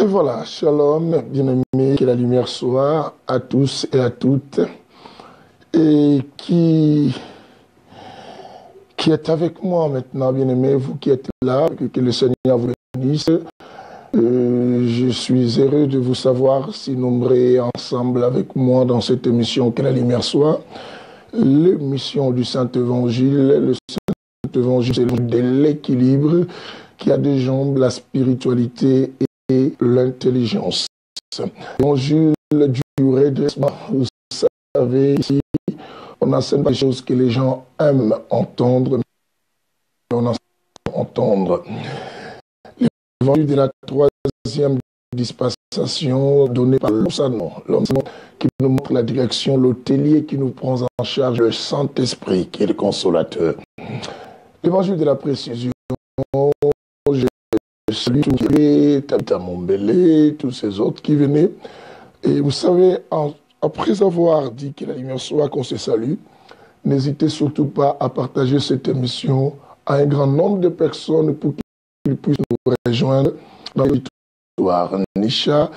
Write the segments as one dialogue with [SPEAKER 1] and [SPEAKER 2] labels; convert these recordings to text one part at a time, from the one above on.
[SPEAKER 1] Et voilà, shalom, bien-aimés, que la lumière soit à tous et à toutes, et qui est avec moi maintenant, bien-aimés, vous qui êtes là, que le Seigneur vous bénisse. Je suis heureux de vous savoir si nombreux ensemble avec moi dans cette émission, que la lumière soit. L'émission du Saint-Évangile, le Saint-Évangile, c'est de l'équilibre qui a des jambes, la spiritualité et l'intelligence. L'évangile du redressement, vous savez, ici, on n'enseigne pas des choses que les gens aiment entendre, mais on enseigne à entendre. L'évangile de la troisième dispensation donnée par l'homme qui nous montre la direction, l'hôtelier qui nous prend en charge, le Saint-Esprit qui est le consolateur. L'évangile de la précision, je salue Tabitha Mombele, tous ces autres qui venaient. Et vous savez, après avoir dit que la lumière soit, qu'on se salue, n'hésitez surtout pas à partager cette émission à un grand nombre de personnes pour qu'ils puissent nous rejoindre dans l'histoire. Nisha,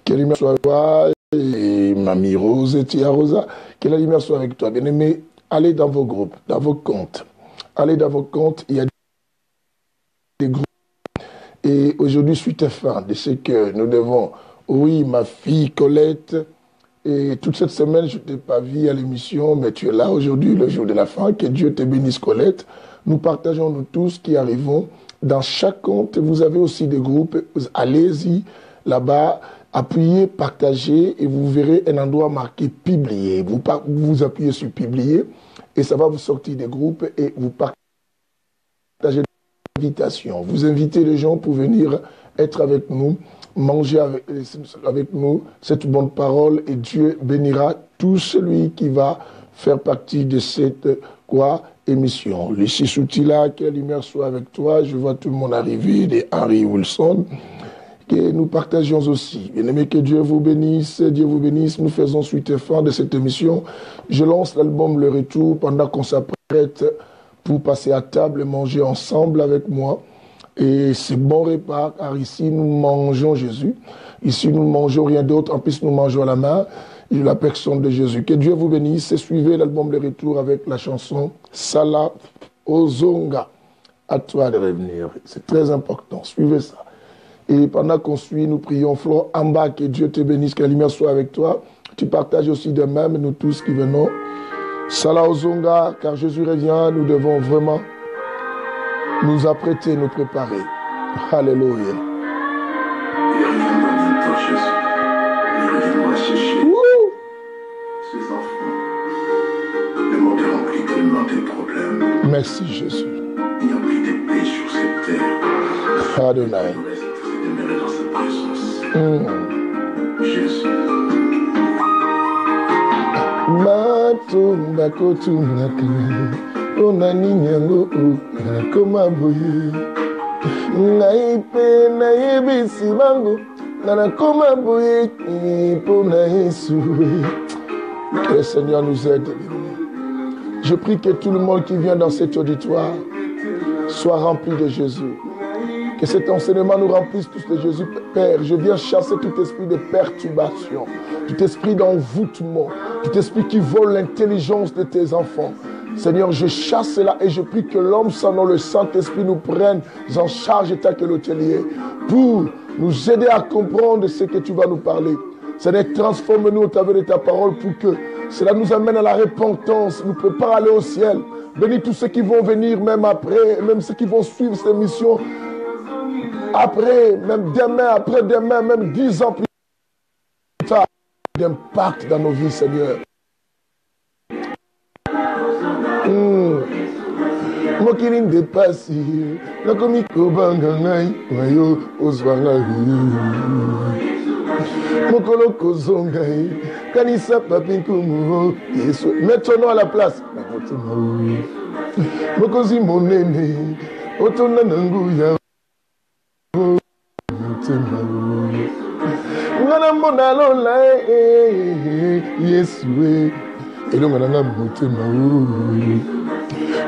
[SPEAKER 1] que la lumière soit avec toi, et Mamie Rose et Tia Rosa, que la lumière soit avec toi. Bien-aimés, allez dans vos groupes, dans vos comptes. Allez dans vos comptes, il y a des groupes. Et aujourd'hui, je suis très fan de ce que nous devons. Oui, ma fille Colette, et toute cette semaine, je ne t'ai pas vu à l'émission, mais tu es là aujourd'hui, le jour de la fin. Que Dieu te bénisse, Colette. Nous partageons, nous tous qui arrivons. Dans chaque compte, vous avez aussi des groupes. Allez-y, là-bas, appuyez, partagez, et vous verrez un endroit marqué publier. Vous appuyez sur publier, et ça va vous sortir des groupes, et vous partagez l'invitation. Vous invitez les gens pour venir être avec nous, manger avec nous cette bonne parole, et Dieu bénira tout celui qui va faire partie de cette émission. Lucie Soutila, que la lumière soit avec toi. Je vois tout le monde arriver, des Henry Wilson, que nous partageons aussi. Bien-aimés, que Dieu vous bénisse, Dieu vous bénisse. Nous faisons suite et fin de cette émission. Je lance l'album Le Retour pendant qu'on s'apprête pour passer à table et manger ensemble avec moi. Et c'est bon repas, car ici nous mangeons Jésus. Ici nous ne mangeons rien d'autre, en plus nous mangeons à la main la personne de Jésus. Que Dieu vous bénisse et suivez l'album Le Retour avec la chanson Sala Ozonga. À toi de revenir. C'est très important, suivez ça. Et pendant qu'on suit, nous prions Flore Amba, que Dieu te bénisse, que la lumière soit avec toi. Tu partages aussi de même, nous tous qui venons. Sala Ozonga, car Jésus revient, nous devons vraiment nous apprêter, nous préparer. Alléluia.
[SPEAKER 2] Il reviendra bientôt, Jésus. Il reviendra chercher ses enfants. Le monde est rempli tellement de problèmes.
[SPEAKER 1] Merci, Jésus.
[SPEAKER 2] Il n'y a plus de paix sur cette terre.
[SPEAKER 1] Adonai.
[SPEAKER 2] Il reste de demeurer dans sa présence. Jésus.
[SPEAKER 1] Matumba kotunaka. Onani nyango koma boye naipe naibisi bango nana koma boye pona Yesu. Que le Seigneur nous aide. Je prie que tout le monde qui vient dans cet auditoire soit rempli de Jésus. Que cet enseignement nous remplisse tous de Jésus. Père, je viens chasser tout esprit de perturbation, tout esprit d'envoûtement, tout esprit qui vole l'intelligence de tes enfants. Seigneur, je chasse cela et je prie que l'homme, sans nom, le Saint-Esprit nous prenne en charge état que l'hôtelier pour nous aider à comprendre ce que tu vas nous parler. Seigneur, transforme-nous au travers de ta parole pour que cela nous amène à la repentance, nous prépare à aller au ciel. Bénis tous ceux qui vont venir même après, même ceux qui vont suivre cette mission après, même demain, après-demain, même 10 ans plus tard, d'impact dans nos vies, Seigneur. Mokirin de passi, la komiko bangangai, wayo oswangai. Mokolo kozongai, kanisa papinkumu, Yesu. Mets ton nom à la place. Mokozi monene, otona nanguya. Ngana mona lola, Yesu. Elonga nanga motema.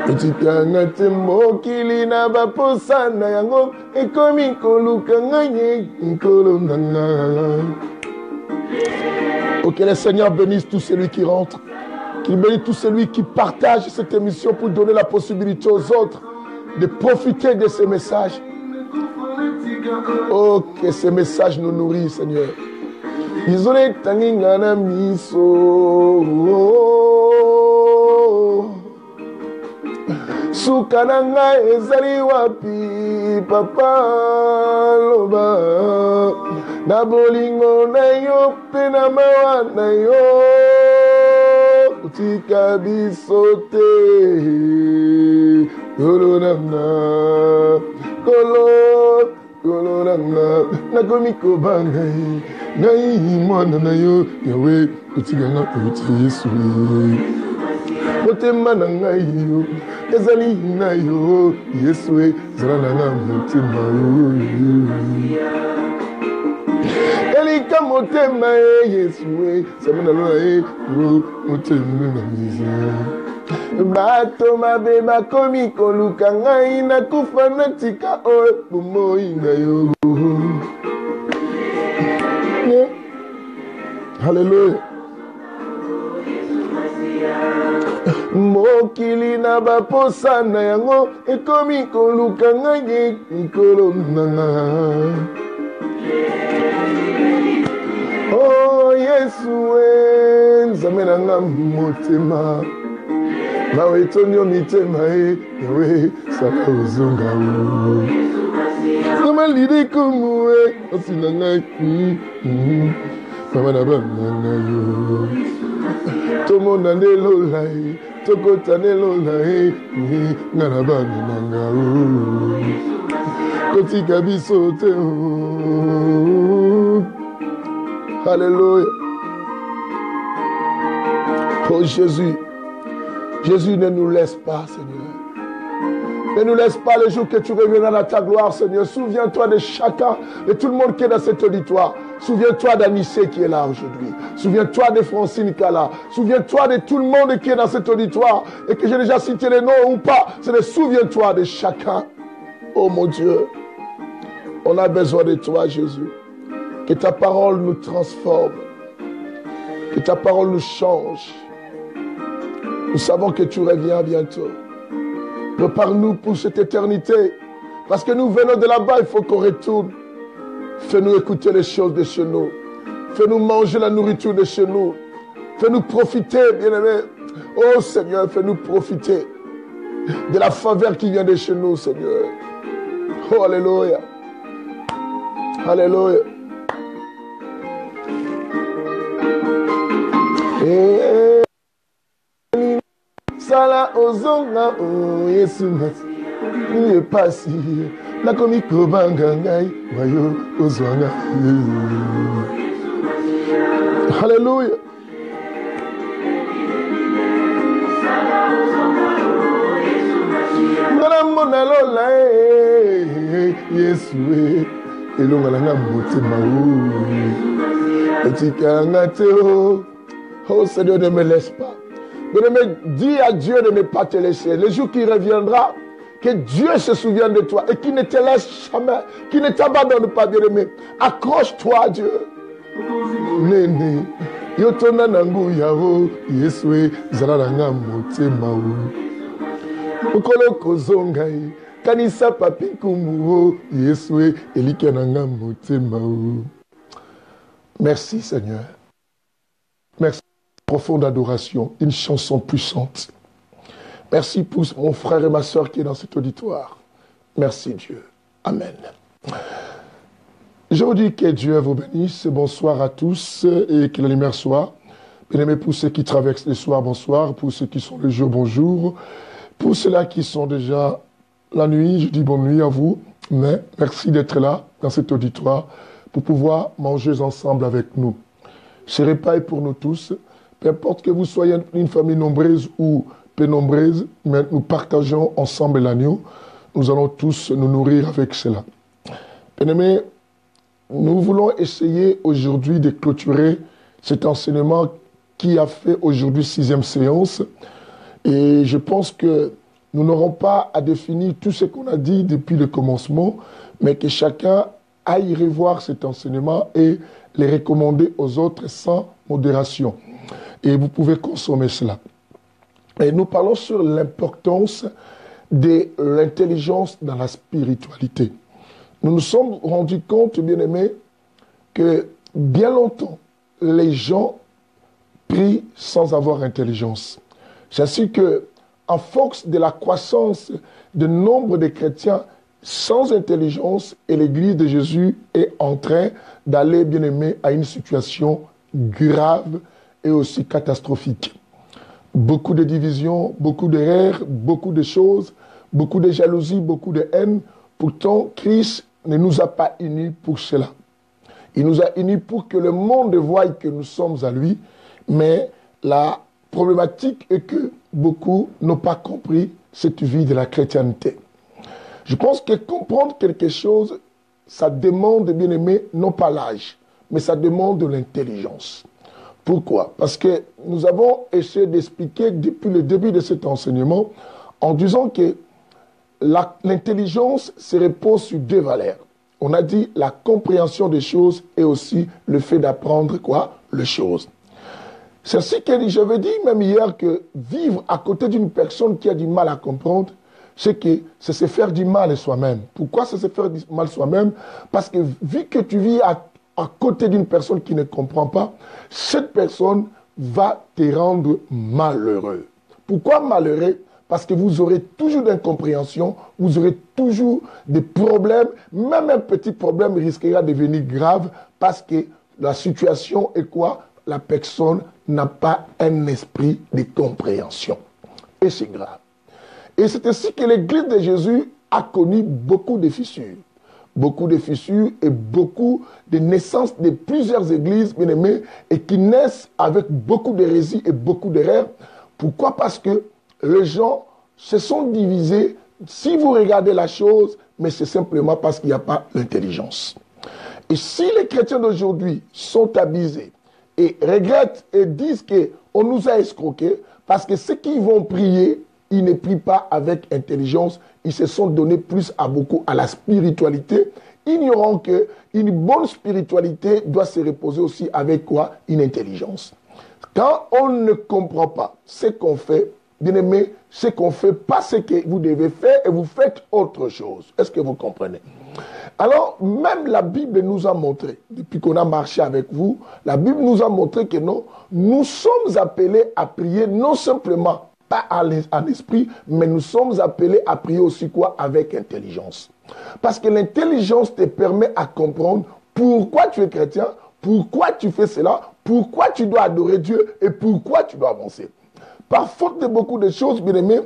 [SPEAKER 1] Etikanga te mokili na baposa na yango ekomi koluka ngai nkolo nanga. Oh, que le Seigneur bénisse tout celui qui rentre, qu'il bénisse tout celui qui partage cette émission pour donner la possibilité aux autres de profiter de ces messages. Oh, que ces messages nous nourrissent, Seigneur. Isole tangingana miso. Sukananga ezali wapi papa loba na bolingo na yo pe na mawa na yo utika biso te kolonanga kolonanga nakomi kobanga ngai mwana na yo yawe utika na uti Yesu motema na ngai yo ezali na yo Yesu zala na nga motema elika motema Yesu samina lola motema na miza bato mabe bakomi koluka ngai nakufa natika bomoi na yo. Hallelujah. Mokili na baposa na yango ekomi koluka ngai nkolo nanga. Oh Yesu nzambe nanga motema mawe tonyo mitema yawe sala uzunga sama lidi kumwe osina ngai mama na bana yo tomo na nelola tokota nelola ngana bana nanga kotika biso te. Alléluia. Oh Jésus, Jésus ne nous laisse pas, Seigneur. Ne nous laisse pas le jour que tu reviendras dans ta gloire, Seigneur. Souviens-toi de chacun, de tout le monde qui est dans cet auditoire. Souviens-toi d'Anissé qui est là aujourd'hui. Souviens-toi de Francine qui est là. Souviens-toi de tout le monde qui est dans cet auditoire. Et que j'ai déjà cité les noms ou pas. C'est souviens-toi de chacun. Oh mon Dieu, on a besoin de toi, Jésus. Que ta parole nous transforme. Que ta parole nous change. Nous savons que tu reviens bientôt. Prépare-nous pour cette éternité. Parce que nous venons de là-bas, il faut qu'on retourne. Fais-nous écouter les choses de chez nous. Fais-nous manger la nourriture de chez nous. Fais-nous profiter, bien-aimés. Oh Seigneur, fais-nous profiter de la faveur qui vient de chez nous, Seigneur. Oh, alléluia. Alléluia. Sala ozonga o Yesu ni pasi na komi kobanga ngai wayo ozwanga. Hallelujah. Ngana mona lola Yesu elonga na motema o etikanga te o. Oh Seigneur, ne me laisse pas. Bien-aimé, dis à Dieu de ne pas te laisser. Le jour qui reviendra, que Dieu se souvienne de toi et qu'il ne te laisse jamais, qu'il ne t'abandonne pas, bien-aimé. Accroche-toi à Dieu. Nene, yotona nangu yao, Yeswe, zalalanga motema o. Okolo kozongai, kanisa papi kumu, Yeswe, elikananga motema o. Merci Seigneur. Merci. Profonde adoration, une chanson puissante. Merci pour mon frère et ma soeur qui est dans cet auditoire. Merci Dieu. Amen. Je vous dis que Dieu vous bénisse. Bonsoir à tous et que la lumière soit. Bien-aimés, pour ceux qui traversent le soir, bonsoir. Pour ceux qui sont le jour, bonjour. Pour ceux-là qui sont déjà la nuit, je dis bonne nuit à vous. Mais merci d'être là, dans cet auditoire, pour pouvoir manger ensemble avec nous. Ce repas est pour nous tous. Peu importe que vous soyez une famille nombreuse ou peu nombreuse, mais nous partageons ensemble l'agneau. Nous allons tous nous nourrir avec cela. Bien-aimés, nous voulons essayer aujourd'hui de clôturer cet enseignement qui a fait aujourd'hui 6e séance. Et je pense que nous n'aurons pas à définir tout ce qu'on a dit depuis le commencement, mais que chacun aille revoir cet enseignement et les recommander aux autres sans modération. Et vous pouvez consommer cela. Et nous parlons sur l'importance de l'intelligence dans la spiritualité. Nous nous sommes rendus compte, bien-aimés, que bien longtemps, les gens prient sans avoir intelligence. J'assure que, en force de la croissance du nombre de chrétiens sans intelligence, et l'Église de Jésus est en train d'aller, bien-aimés, à une situation grave et aussi catastrophique. Beaucoup de divisions, beaucoup d'erreurs, beaucoup de choses, beaucoup de jalousie, beaucoup de haine. Pourtant, Christ ne nous a pas unis pour cela. Il nous a unis pour que le monde voie que nous sommes à lui, mais la problématique est que beaucoup n'ont pas compris cette vie de la chrétienté. Je pense que comprendre quelque chose, ça demande, bien aimé, non pas l'âge, mais ça demande de l'intelligence. Pourquoi? Parce que nous avons essayé d'expliquer depuis le début de cet enseignement en disant que l'intelligence se repose sur deux valeurs. On a dit la compréhension des choses et aussi le fait d'apprendre quoi? Les choses. C'est ainsi que j'avais dit même hier que vivre à côté d'une personne qui a du mal à comprendre, c'est se faire du mal à soi-même. Pourquoi c'est se faire du mal soi-même? Parce que vu que tu vis à côté d'une personne qui ne comprend pas, cette personne va te rendre malheureux. Pourquoi malheureux? Parce que vous aurez toujours d'incompréhension, vous aurez toujours des problèmes, même un petit problème risquera de devenir grave parce que la situation est quoi? La personne n'a pas un esprit de compréhension. Et c'est grave. Et c'est ainsi que l'Église de Jésus a connu beaucoup de fissures. Beaucoup de fissures et beaucoup de naissances de plusieurs églises, bien aimées, et qui naissent avec beaucoup d'hérésies et beaucoup d'erreurs. Pourquoi? Parce que les gens se sont divisés. Si vous regardez la chose, mais c'est simplement parce qu'il n'y a pas l'intelligence. Et si les chrétiens d'aujourd'hui sont abusés et regrettent et disent qu'on nous a escroqués, parce que ceux qui vont prier, ils ne prient pas avec intelligence, ils se sont donnés plus à beaucoup à la spiritualité, ignorant qu'une bonne spiritualité doit se reposer aussi avec quoi? Une intelligence. Quand on ne comprend pas ce qu'on fait, bien aimé, ce qu'on fait, pas ce que vous devez faire et vous faites autre chose. Est-ce que vous comprenez? Alors, même la Bible nous a montré, depuis qu'on a marché avec vous, la Bible nous a montré que non, nous sommes appelés à prier non simplement pas en esprit, mais nous sommes appelés à prier aussi quoi? Avec intelligence. Parce que l'intelligence te permet à comprendre pourquoi tu es chrétien, pourquoi tu fais cela, pourquoi tu dois adorer Dieu et pourquoi tu dois avancer. Par faute de beaucoup de choses, bien aimés,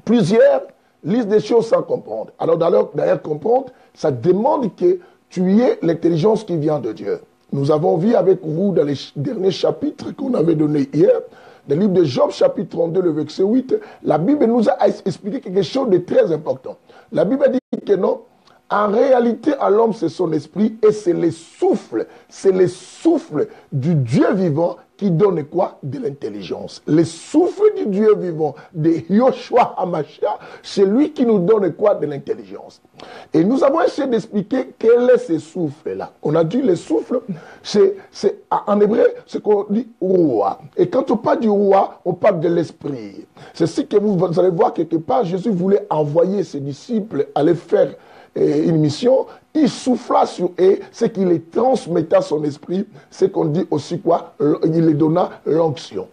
[SPEAKER 1] plusieurs lisent des choses sans comprendre. Alors d'ailleurs, comprendre, ça demande que tu aies l'intelligence qui vient de Dieu. Nous avons vu avec vous dans les derniers chapitres qu'on avait donnés hier, dans le livre de Job, chapitre 32, le verset 8, la Bible nous a expliqué quelque chose de très important. La Bible dit que non, en réalité, à l'homme, c'est son esprit et c'est le souffle du Dieu vivant qui donne quoi? De l'intelligence. Le souffle du Dieu vivant, de Yoshua HaMashiach, c'est lui qui nous donne quoi? De l'intelligence. Et nous avons essayé d'expliquer quel est ce souffle-là. On a dit le souffle, c'est en hébreu, c'est qu'on dit roi. Et quand on parle du roi, on parle de l'esprit. C'est ce que vous allez voir quelque part, Jésus voulait envoyer ses disciples aller faire une mission, il souffla sur eux, c'est qu'il les transmettait à son esprit, c'est qu'on dit aussi quoi? Il les donna l'onction.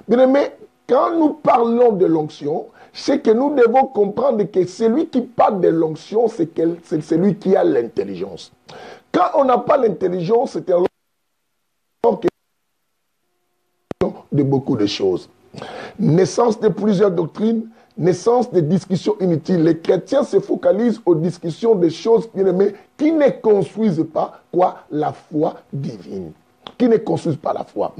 [SPEAKER 1] Bien aimé, quand nous parlons de l'onction, c'est que nous devons comprendre que celui qui parle de l'onction, c'est celui qui a l'intelligence. Quand on n'a pas l'intelligence, c'est un de beaucoup de choses. Naissance de plusieurs doctrines, naissance de discussions inutiles. Les chrétiens se focalisent aux discussions des choses, bien aimées, qui ne construisent pas quoi? La foi divine. Qui ne construisent pas la foi.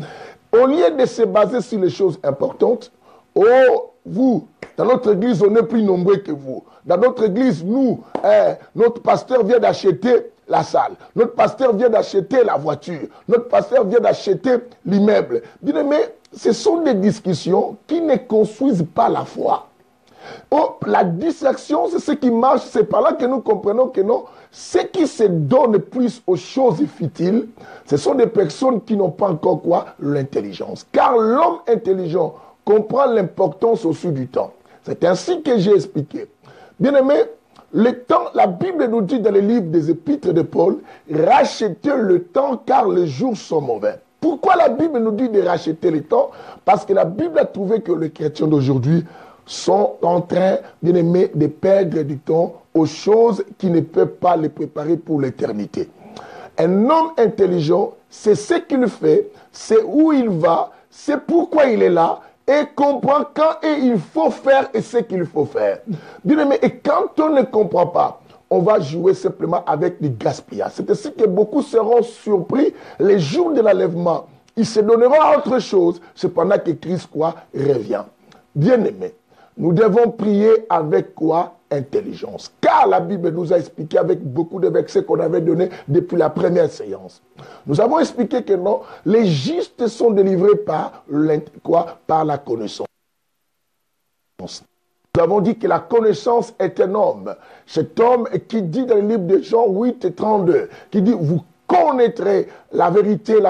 [SPEAKER 1] Au lieu de se baser sur les choses importantes, oh, vous, dans notre église, on est plus nombreux que vous. Dans notre église, nous, notre pasteur vient d'acheter la salle. Notre pasteur vient d'acheter la voiture. Notre pasteur vient d'acheter l'immeuble. Bien aimé, ce sont des discussions qui ne construisent pas la foi. Oh, la distraction, c'est ce qui marche. C'est par là que nous comprenons que non, ceux qui se donnent plus aux choses futiles, ce sont des personnes qui n'ont pas encore quoi? L'intelligence. Car l'homme intelligent comprend l'importance aussi du temps. C'est ainsi que j'ai expliqué. Bien-aimé, le temps, la Bible nous dit dans les livres des épîtres de Paul, rachetez le temps car les jours sont mauvais. Pourquoi la Bible nous dit de racheter le temps? Parce que la Bible a trouvé que les chrétiens d'aujourd'hui sont en train, bien aimé, de perdre du temps aux choses qui ne peuvent pas les préparer pour l'éternité. Un homme intelligent, c'est ce qu'il fait, c'est où il va, c'est pourquoi il est là, et comprend quand il faut faire et ce qu'il faut faire. Bien aimé, et quand on ne comprend pas, on va jouer simplement avec du gaspillage. C'est ainsi que beaucoup seront surpris les jours de l'enlèvement. Ils se donneront à autre chose, cependant que Christ quoi revient. Bien aimé, nous devons prier avec quoi? Intelligence. Car la Bible nous a expliqué avec beaucoup de versets qu'on avait donnés depuis la première séance. Nous avons expliqué que non, les justes sont délivrés par la connaissance. Nous avons dit que la connaissance est un homme. Cet homme qui dit dans le livre de Jean 8 et 32, qui dit, vous connaîtrez la vérité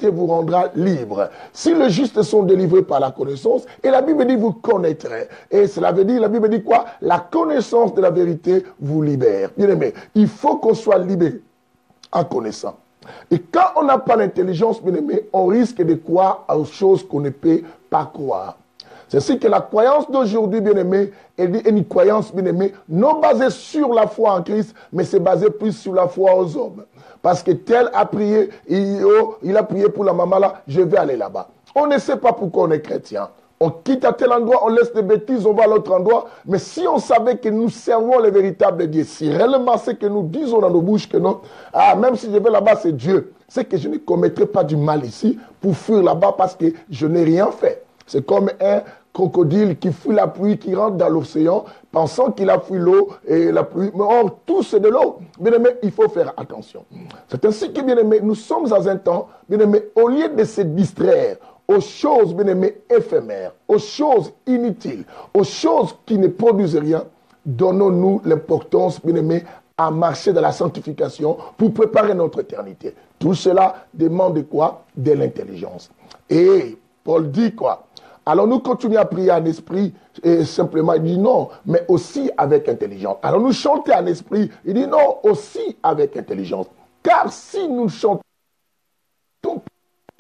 [SPEAKER 1] vous rendra libre. Si les justes sont délivrés par la connaissance, et la Bible dit vous connaîtrez. Et cela veut dire, la Bible dit quoi? La connaissance de la vérité vous libère. Bien aimé, il faut qu'on soit libéré en connaissant. Et quand on n'a pas l'intelligence, bien aimé, on risque de croire aux choses qu'on ne peut pas croire. C'est ce que la croyance d'aujourd'hui, bien aimé, est une croyance, bien aimé, non basée sur la foi en Christ, mais c'est basé plus sur la foi aux hommes. Parce que tel a prié, il a prié pour la maman là, je vais aller là-bas. On ne sait pas pourquoi on est chrétien. On quitte à tel endroit, on laisse des bêtises, on va à l'autre endroit. Mais si on savait que nous servons le véritable Dieu, si réellement c'est que nous disons dans nos bouches que non, même si je vais là-bas, c'est Dieu. C'est que je ne commettrai pas du mal ici pour fuir là-bas parce que je n'ai rien fait. C'est comme un crocodile qui fuit la pluie, qui rentre dans l'océan, pensant qu'il a fui l'eau et la pluie. Mais or, tout c'est de l'eau. Bien aimé, il faut faire attention. C'est ainsi que, bien aimé, nous sommes dans un temps, bien aimé, au lieu de se distraire aux choses, bien aimé, éphémères, aux choses inutiles, aux choses qui ne produisent rien, donnons-nous l'importance, bien aimé, à marcher dans la sanctification pour préparer notre éternité. Tout cela demande quoi? De l'intelligence. Et Paul dit quoi? Alors nous continuons à prier en esprit et simplement il dit non, mais aussi avec intelligence. Alors nous chanter en esprit, il dit non, aussi avec intelligence. Car si nous chantons avec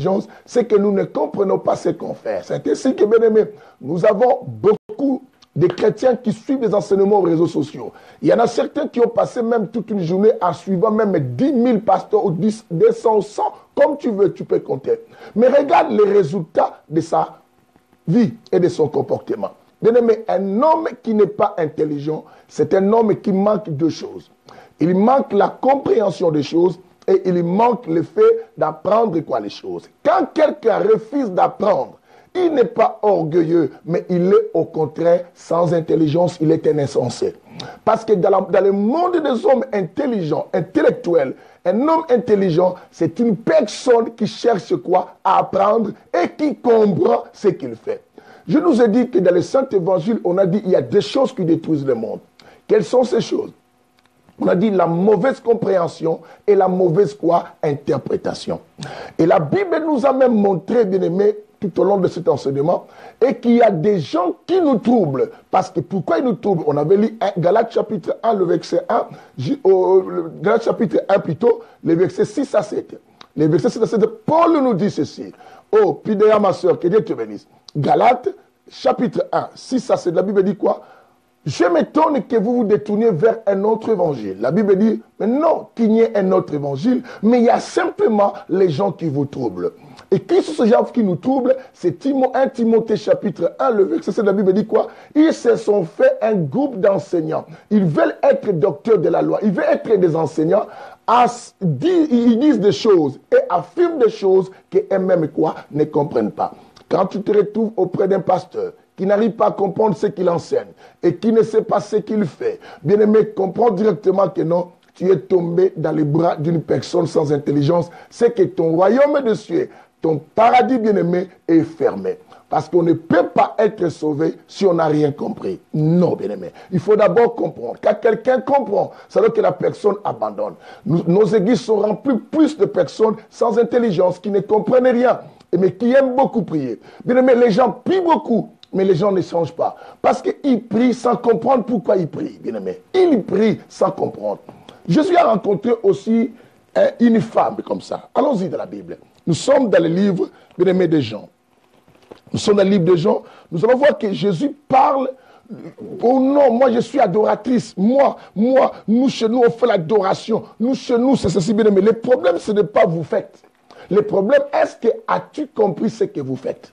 [SPEAKER 1] intelligence, c'est que nous ne comprenons pas ce qu'on fait. C'est ainsi que, bien aimé, nous avons beaucoup de chrétiens qui suivent les enseignements aux réseaux sociaux. Il y en a certains qui ont passé même toute une journée en suivant même 10 000 pasteurs ou 10, 200, 100, comme tu veux, tu peux compter. Mais regarde les résultats de ça vie et de son comportement. Bien aimé, un homme qui n'est pas intelligent, c'est un homme qui manque deux choses. Il manque la compréhension des choses et il manque le fait d'apprendre quoi les choses. Quand quelqu'un refuse d'apprendre, il n'est pas orgueilleux, mais il est au contraire sans intelligence, il est un insensé. Parce que dans le monde des hommes intelligents, intellectuels, un homme intelligent, c'est une personne qui cherche quoi? À apprendre et qui comprend ce qu'il fait. Je nous ai dit que dans le Saint-Évangile, on a dit qu'il y a des choses qui détruisent le monde. Quelles sont ces choses? On a dit la mauvaise compréhension et la mauvaise quoi? Interprétation. Et la Bible nous a même montré, bien aimé, tout au long de cet enseignement, et qu'il y a des gens qui nous troublent. Parce que pourquoi ils nous troublent? On avait lu Galates chapitre 1, le verset 1, Galates chapitre 1 plutôt, les versets 6 à 7. Les versets 6 à 7, Paul nous dit ceci. Oh, Pidéa, ma soeur, que Dieu te bénisse. Galates chapitre 1, 6 à 7, la Bible dit quoi? Je m'étonne que vous vous détourniez vers un autre évangile. La Bible dit, mais non, qu'il n'y ait un autre évangile, mais il y a simplement les gens qui vous troublent. Et qui sont ces gens qui nous troublent? C'est 1 Timothée chapitre 1, le verset 7, la Bible dit quoi? Ils se sont fait un groupe d'enseignants. Ils veulent être docteurs de la loi. Ils veulent être des enseignants. Ils disent des choses et affirment des choses qu'eux-mêmes quoi? Ne comprennent pas. Quand tu te retrouves auprès d'un pasteur qui n'arrive pas à comprendre ce qu'il enseigne et qui ne sait pas ce qu'il fait, bien aimé, comprends directement que non, tu es tombé dans les bras d'une personne sans intelligence. C'est que ton royaume de cieux, ton paradis bien-aimé est fermé. Parce qu'on ne peut pas être sauvé si on n'a rien compris. Non, bien-aimé. Il faut d'abord comprendre. Quand quelqu'un comprend, ça veut dire que la personne abandonne. Nos églises sont remplies plus de personnes sans intelligence, qui ne comprennent rien, mais qui aiment beaucoup prier. Bien-aimé, les gens prient beaucoup, mais les gens ne changent pas. Parce qu'ils prient sans comprendre pourquoi ils prient, bien-aimé. Ils prient sans comprendre. Jésus a rencontré aussi une femme comme ça. Allons-y dans la Bible. Nous sommes dans le livre, bien-aimé, de Jean. Nous sommes dans le livre de Jean. Nous allons voir que Jésus parle. Oh non, moi je suis adoratrice. Moi, nous chez nous on fait l'adoration. Nous chez nous c'est ceci, bien-aimé. Le problème ce n'est pas vous faites. Le problème est-ce que as-tu compris ce que vous faites?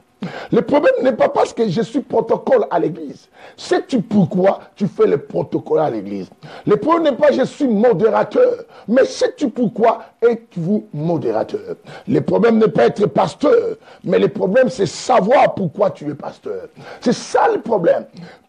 [SPEAKER 1] Le problème n'est pas parce que je suis protocole à l'église. Sais-tu pourquoi tu fais le protocole à l'église? Le problème n'est pas je suis modérateur. Mais sais-tu pourquoi êtes-vous modérateur? Le problème n'est pas être pasteur. Mais le problème c'est savoir pourquoi tu es pasteur. C'est ça le problème.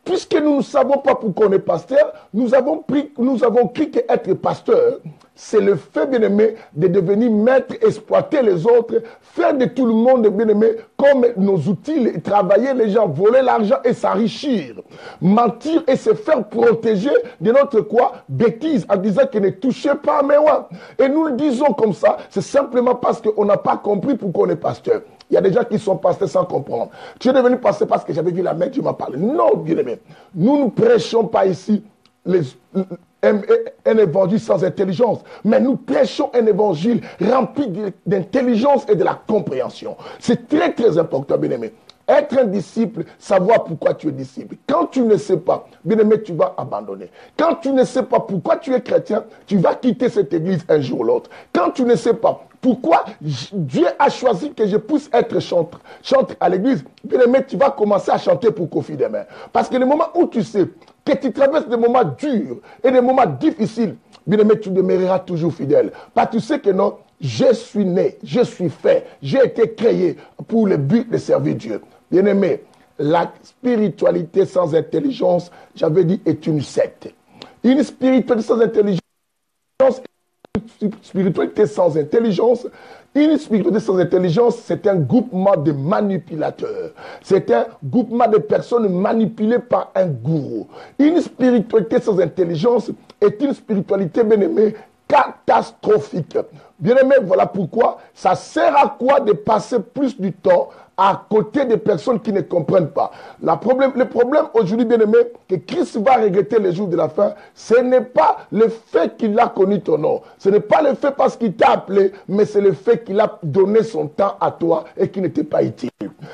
[SPEAKER 1] Puisque nous ne savons pas pourquoi on est pasteur, nous avons cru qu'être pasteur, c'est le fait, bien-aimé, de devenir maître, exploiter les autres, faire de tout le monde, bien-aimé, comme nos outils, travailler les gens, voler l'argent et s'enrichir. Mentir et se faire protéger de notre quoi? Bêtise, en disant que ne touchez pas à mes oies. Et nous le disons comme ça, c'est simplement parce qu'on n'a pas compris pourquoi on est pasteur. Il y a des gens qui sont pasteurs sans comprendre. Tu es devenu pasteur parce que j'avais vu la mère, tu m'as parlé. Non, bien-aimé. Nous ne prêchons pas ici un évangile sans intelligence. Mais nous prêchons un évangile rempli d'intelligence et de la compréhension. C'est très, très important, bien-aimé. Être un disciple, savoir pourquoi tu es disciple. Quand tu ne sais pas, bien-aimé, tu vas abandonner. Quand tu ne sais pas pourquoi tu es chrétien, tu vas quitter cette église un jour ou l'autre. Quand tu ne sais pas pourquoi Dieu a choisi que je puisse être chanteur à l'église, bien-aimé, tu vas commencer à chanter pour Kofi demain. Parce que le moment où tu sais que tu traverses des moments durs et des moments difficiles, bien-aimé, tu demeureras toujours fidèle. Parce que tu sais que non, je suis né, je suis fait, j'ai été créé pour le but de servir Dieu. Bien-aimé, la spiritualité sans intelligence, j'avais dit, est une secte. Une spiritualité sans intelligence, c'est un groupement de manipulateurs. C'est un groupement de personnes manipulées par un gourou. Une spiritualité sans intelligence est une spiritualité, bien-aimée, catastrophique. Bien-aimé, voilà pourquoi ça sert à quoi de passer plus du temps à côté des personnes qui ne comprennent pas. Le problème aujourd'hui, bien-aimé, que Christ va regretter les jours de la fin, ce n'est pas le fait qu'il a connu ton nom. Ce n'est pas le fait parce qu'il t'a appelé, mais c'est le fait qu'il a donné son temps à toi et qu'il n'était pas utile.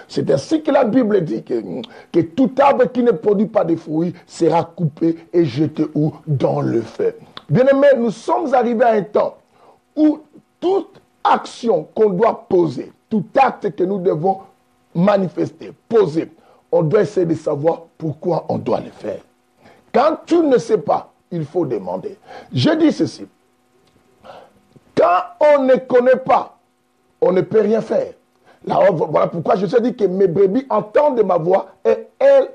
[SPEAKER 1] C'est ainsi que la Bible dit que tout arbre qui ne produit pas de fruits sera coupé et jeté où? Dans le feu. Bien-aimé, nous sommes arrivés à un temps où toute action qu'on doit poser, tout acte que nous devons manifester, poser, on doit essayer de savoir pourquoi on doit le faire. Quand tu ne sais pas, il faut demander. Je dis ceci. Quand on ne connaît pas, on ne peut rien faire. Là, voilà pourquoi je te dis que mes brebis entendent ma voix et elles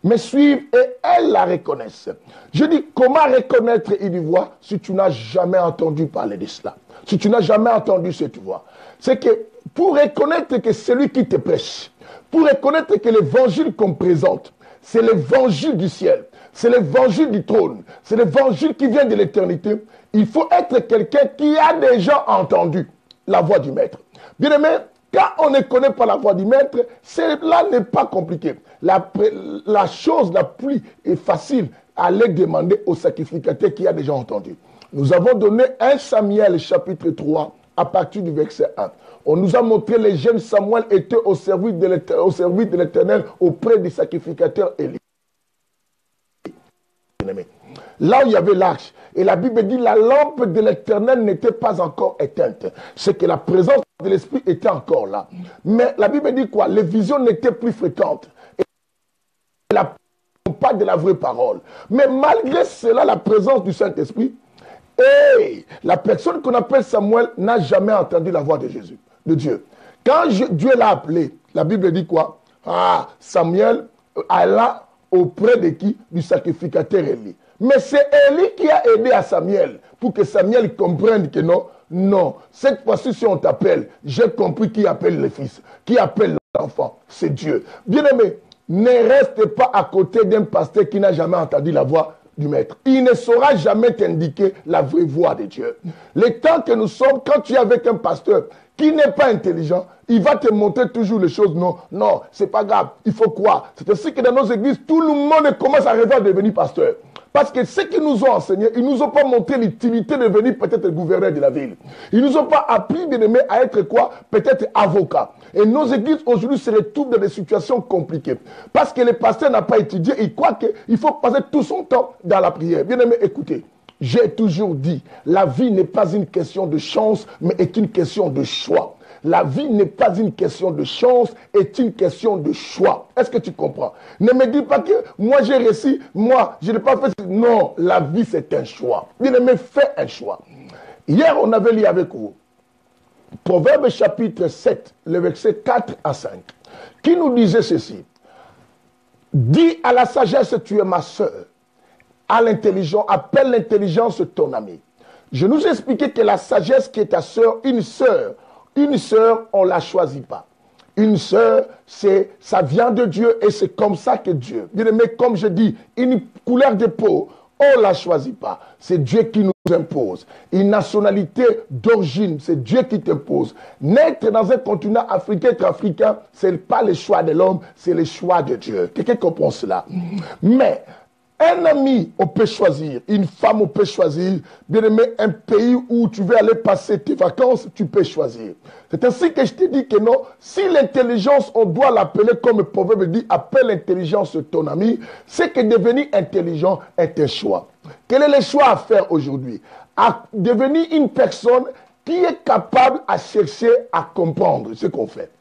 [SPEAKER 1] me suivent et elles la reconnaissent. Je dis, comment reconnaître une voix si tu n'as jamais entendu parler de cela? Si tu n'as jamais entendu cette voix. C'est que pour reconnaître que celui qui te prêche, pour reconnaître que l'évangile qu'on présente, c'est l'évangile du ciel, c'est l'évangile du trône, c'est l'évangile qui vient de l'éternité, il faut être quelqu'un qui a déjà entendu la voix du maître. Bien aimé, quand on ne connaît pas la voix du maître, cela n'est pas compliqué. La chose la plus facile, aller demander au sacrificateur qui a déjà entendu. Nous avons donné 1 Samuel chapitre 3 à partir du verset 1. On nous a montré les jeunes Samuel étaient au service de l'Éternel auprès du sacrificateur Élie. Là où il y avait l'arche. Et la Bible dit la lampe de l'Éternel n'était pas encore éteinte. C'est que la présence de l'Esprit était encore là. Mais la Bible dit quoi? Les visions n'étaient plus fréquentes. Et pas de la vraie parole. Mais malgré cela, la présence du Saint-Esprit, la personne qu'on appelle Samuel n'a jamais entendu la voix de Jésus, de Dieu. Quand Dieu l'a appelé, la Bible dit quoi? Samuel alla auprès de qui? Du sacrificateur Élie. Mais c'est Élie qui a aidé à Samuel pour que Samuel comprenne que non, cette fois-ci si on t'appelle, j'ai compris qui appelle le fils, qui appelle l'enfant, c'est Dieu. Bien-aimé, ne reste pas à côté d'un pasteur qui n'a jamais entendu la voix du maître. Il ne saura jamais t'indiquer la vraie voix de Dieu. Les temps que nous sommes, quand tu es avec un pasteur qui n'est pas intelligent, il va te montrer toujours les choses. Non, non, c'est pas grave. Il faut quoi? C'est ainsi que dans nos églises, tout le monde commence à rêver à devenir pasteur. Parce que ce qu'ils nous ont enseigné, ils ne nous ont pas montré l'utilité de devenir peut-être gouverneur de la ville. Ils ne nous ont pas appris, bien aimé, à être quoi? Peut-être avocat. Et nos églises aujourd'hui se retrouvent dans des situations compliquées. Parce que le pasteur n'a pas étudié, il croit qu'il faut passer tout son temps dans la prière. Bien aimé, écoutez, j'ai toujours dit, la vie n'est pas une question de chance, mais est une question de choix. La vie n'est pas une question de chance, est une question de choix. Est-ce que tu comprends? Ne me dis pas que moi j'ai réussi, moi je n'ai pas fait. Non, la vie c'est un choix. Bien aimé, fais un choix. Hier on avait lu avec vous Proverbe chapitre 7, le verset 4 à 5, qui nous disait ceci. Dis à la sagesse, tu es ma soeur. À l'intelligence, appelle l'intelligence ton ami. Je nous ai expliqué que la sagesse qui est ta soeur, une sœur, on ne la choisit pas. Une sœur, ça vient de Dieu et c'est comme ça que Dieu. Bien aimé, comme je dis, une couleur de peau, on ne la choisit pas. C'est Dieu qui nous impose. Une nationalité d'origine, c'est Dieu qui t'impose. Naître dans un continent africain, être africain, ce n'est pas le choix de l'homme, c'est le choix de Dieu. Quelqu'un comprend cela? Mais un ami, on peut choisir. Une femme, on peut choisir. Bien aimé, un pays où tu veux aller passer tes vacances, tu peux choisir. C'est ainsi que je te dis que non, si l'intelligence, on doit l'appeler comme le proverbe dit, appelle l'intelligence ton ami, c'est que devenir intelligent est un choix. Quel est le choix à faire aujourd'hui? À devenir une personne qui est capable à chercher à comprendre ce qu'on fait.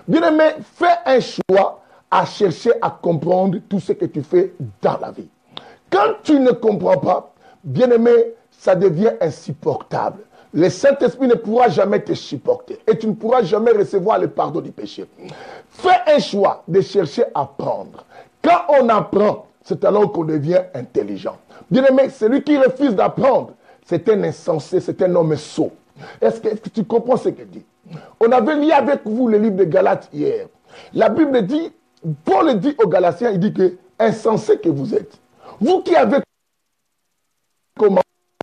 [SPEAKER 1] Bien aimé, fais un choix à chercher à comprendre tout ce que tu fais dans la vie. Quand tu ne comprends pas, bien-aimé, ça devient insupportable. Le Saint-Esprit ne pourra jamais te supporter et tu ne pourras jamais recevoir le pardon du péché. Fais un choix de chercher à apprendre. Quand on apprend, c'est alors qu'on devient intelligent. Bien-aimé, celui qui refuse d'apprendre, c'est un insensé, c'est un homme sot. Est-ce que tu comprends ce qu'il dit? On avait lu avec vous le livre de Galates hier. La Bible dit, Paul dit aux Galatiens, il dit que insensé que vous êtes. Vous qui avez commencé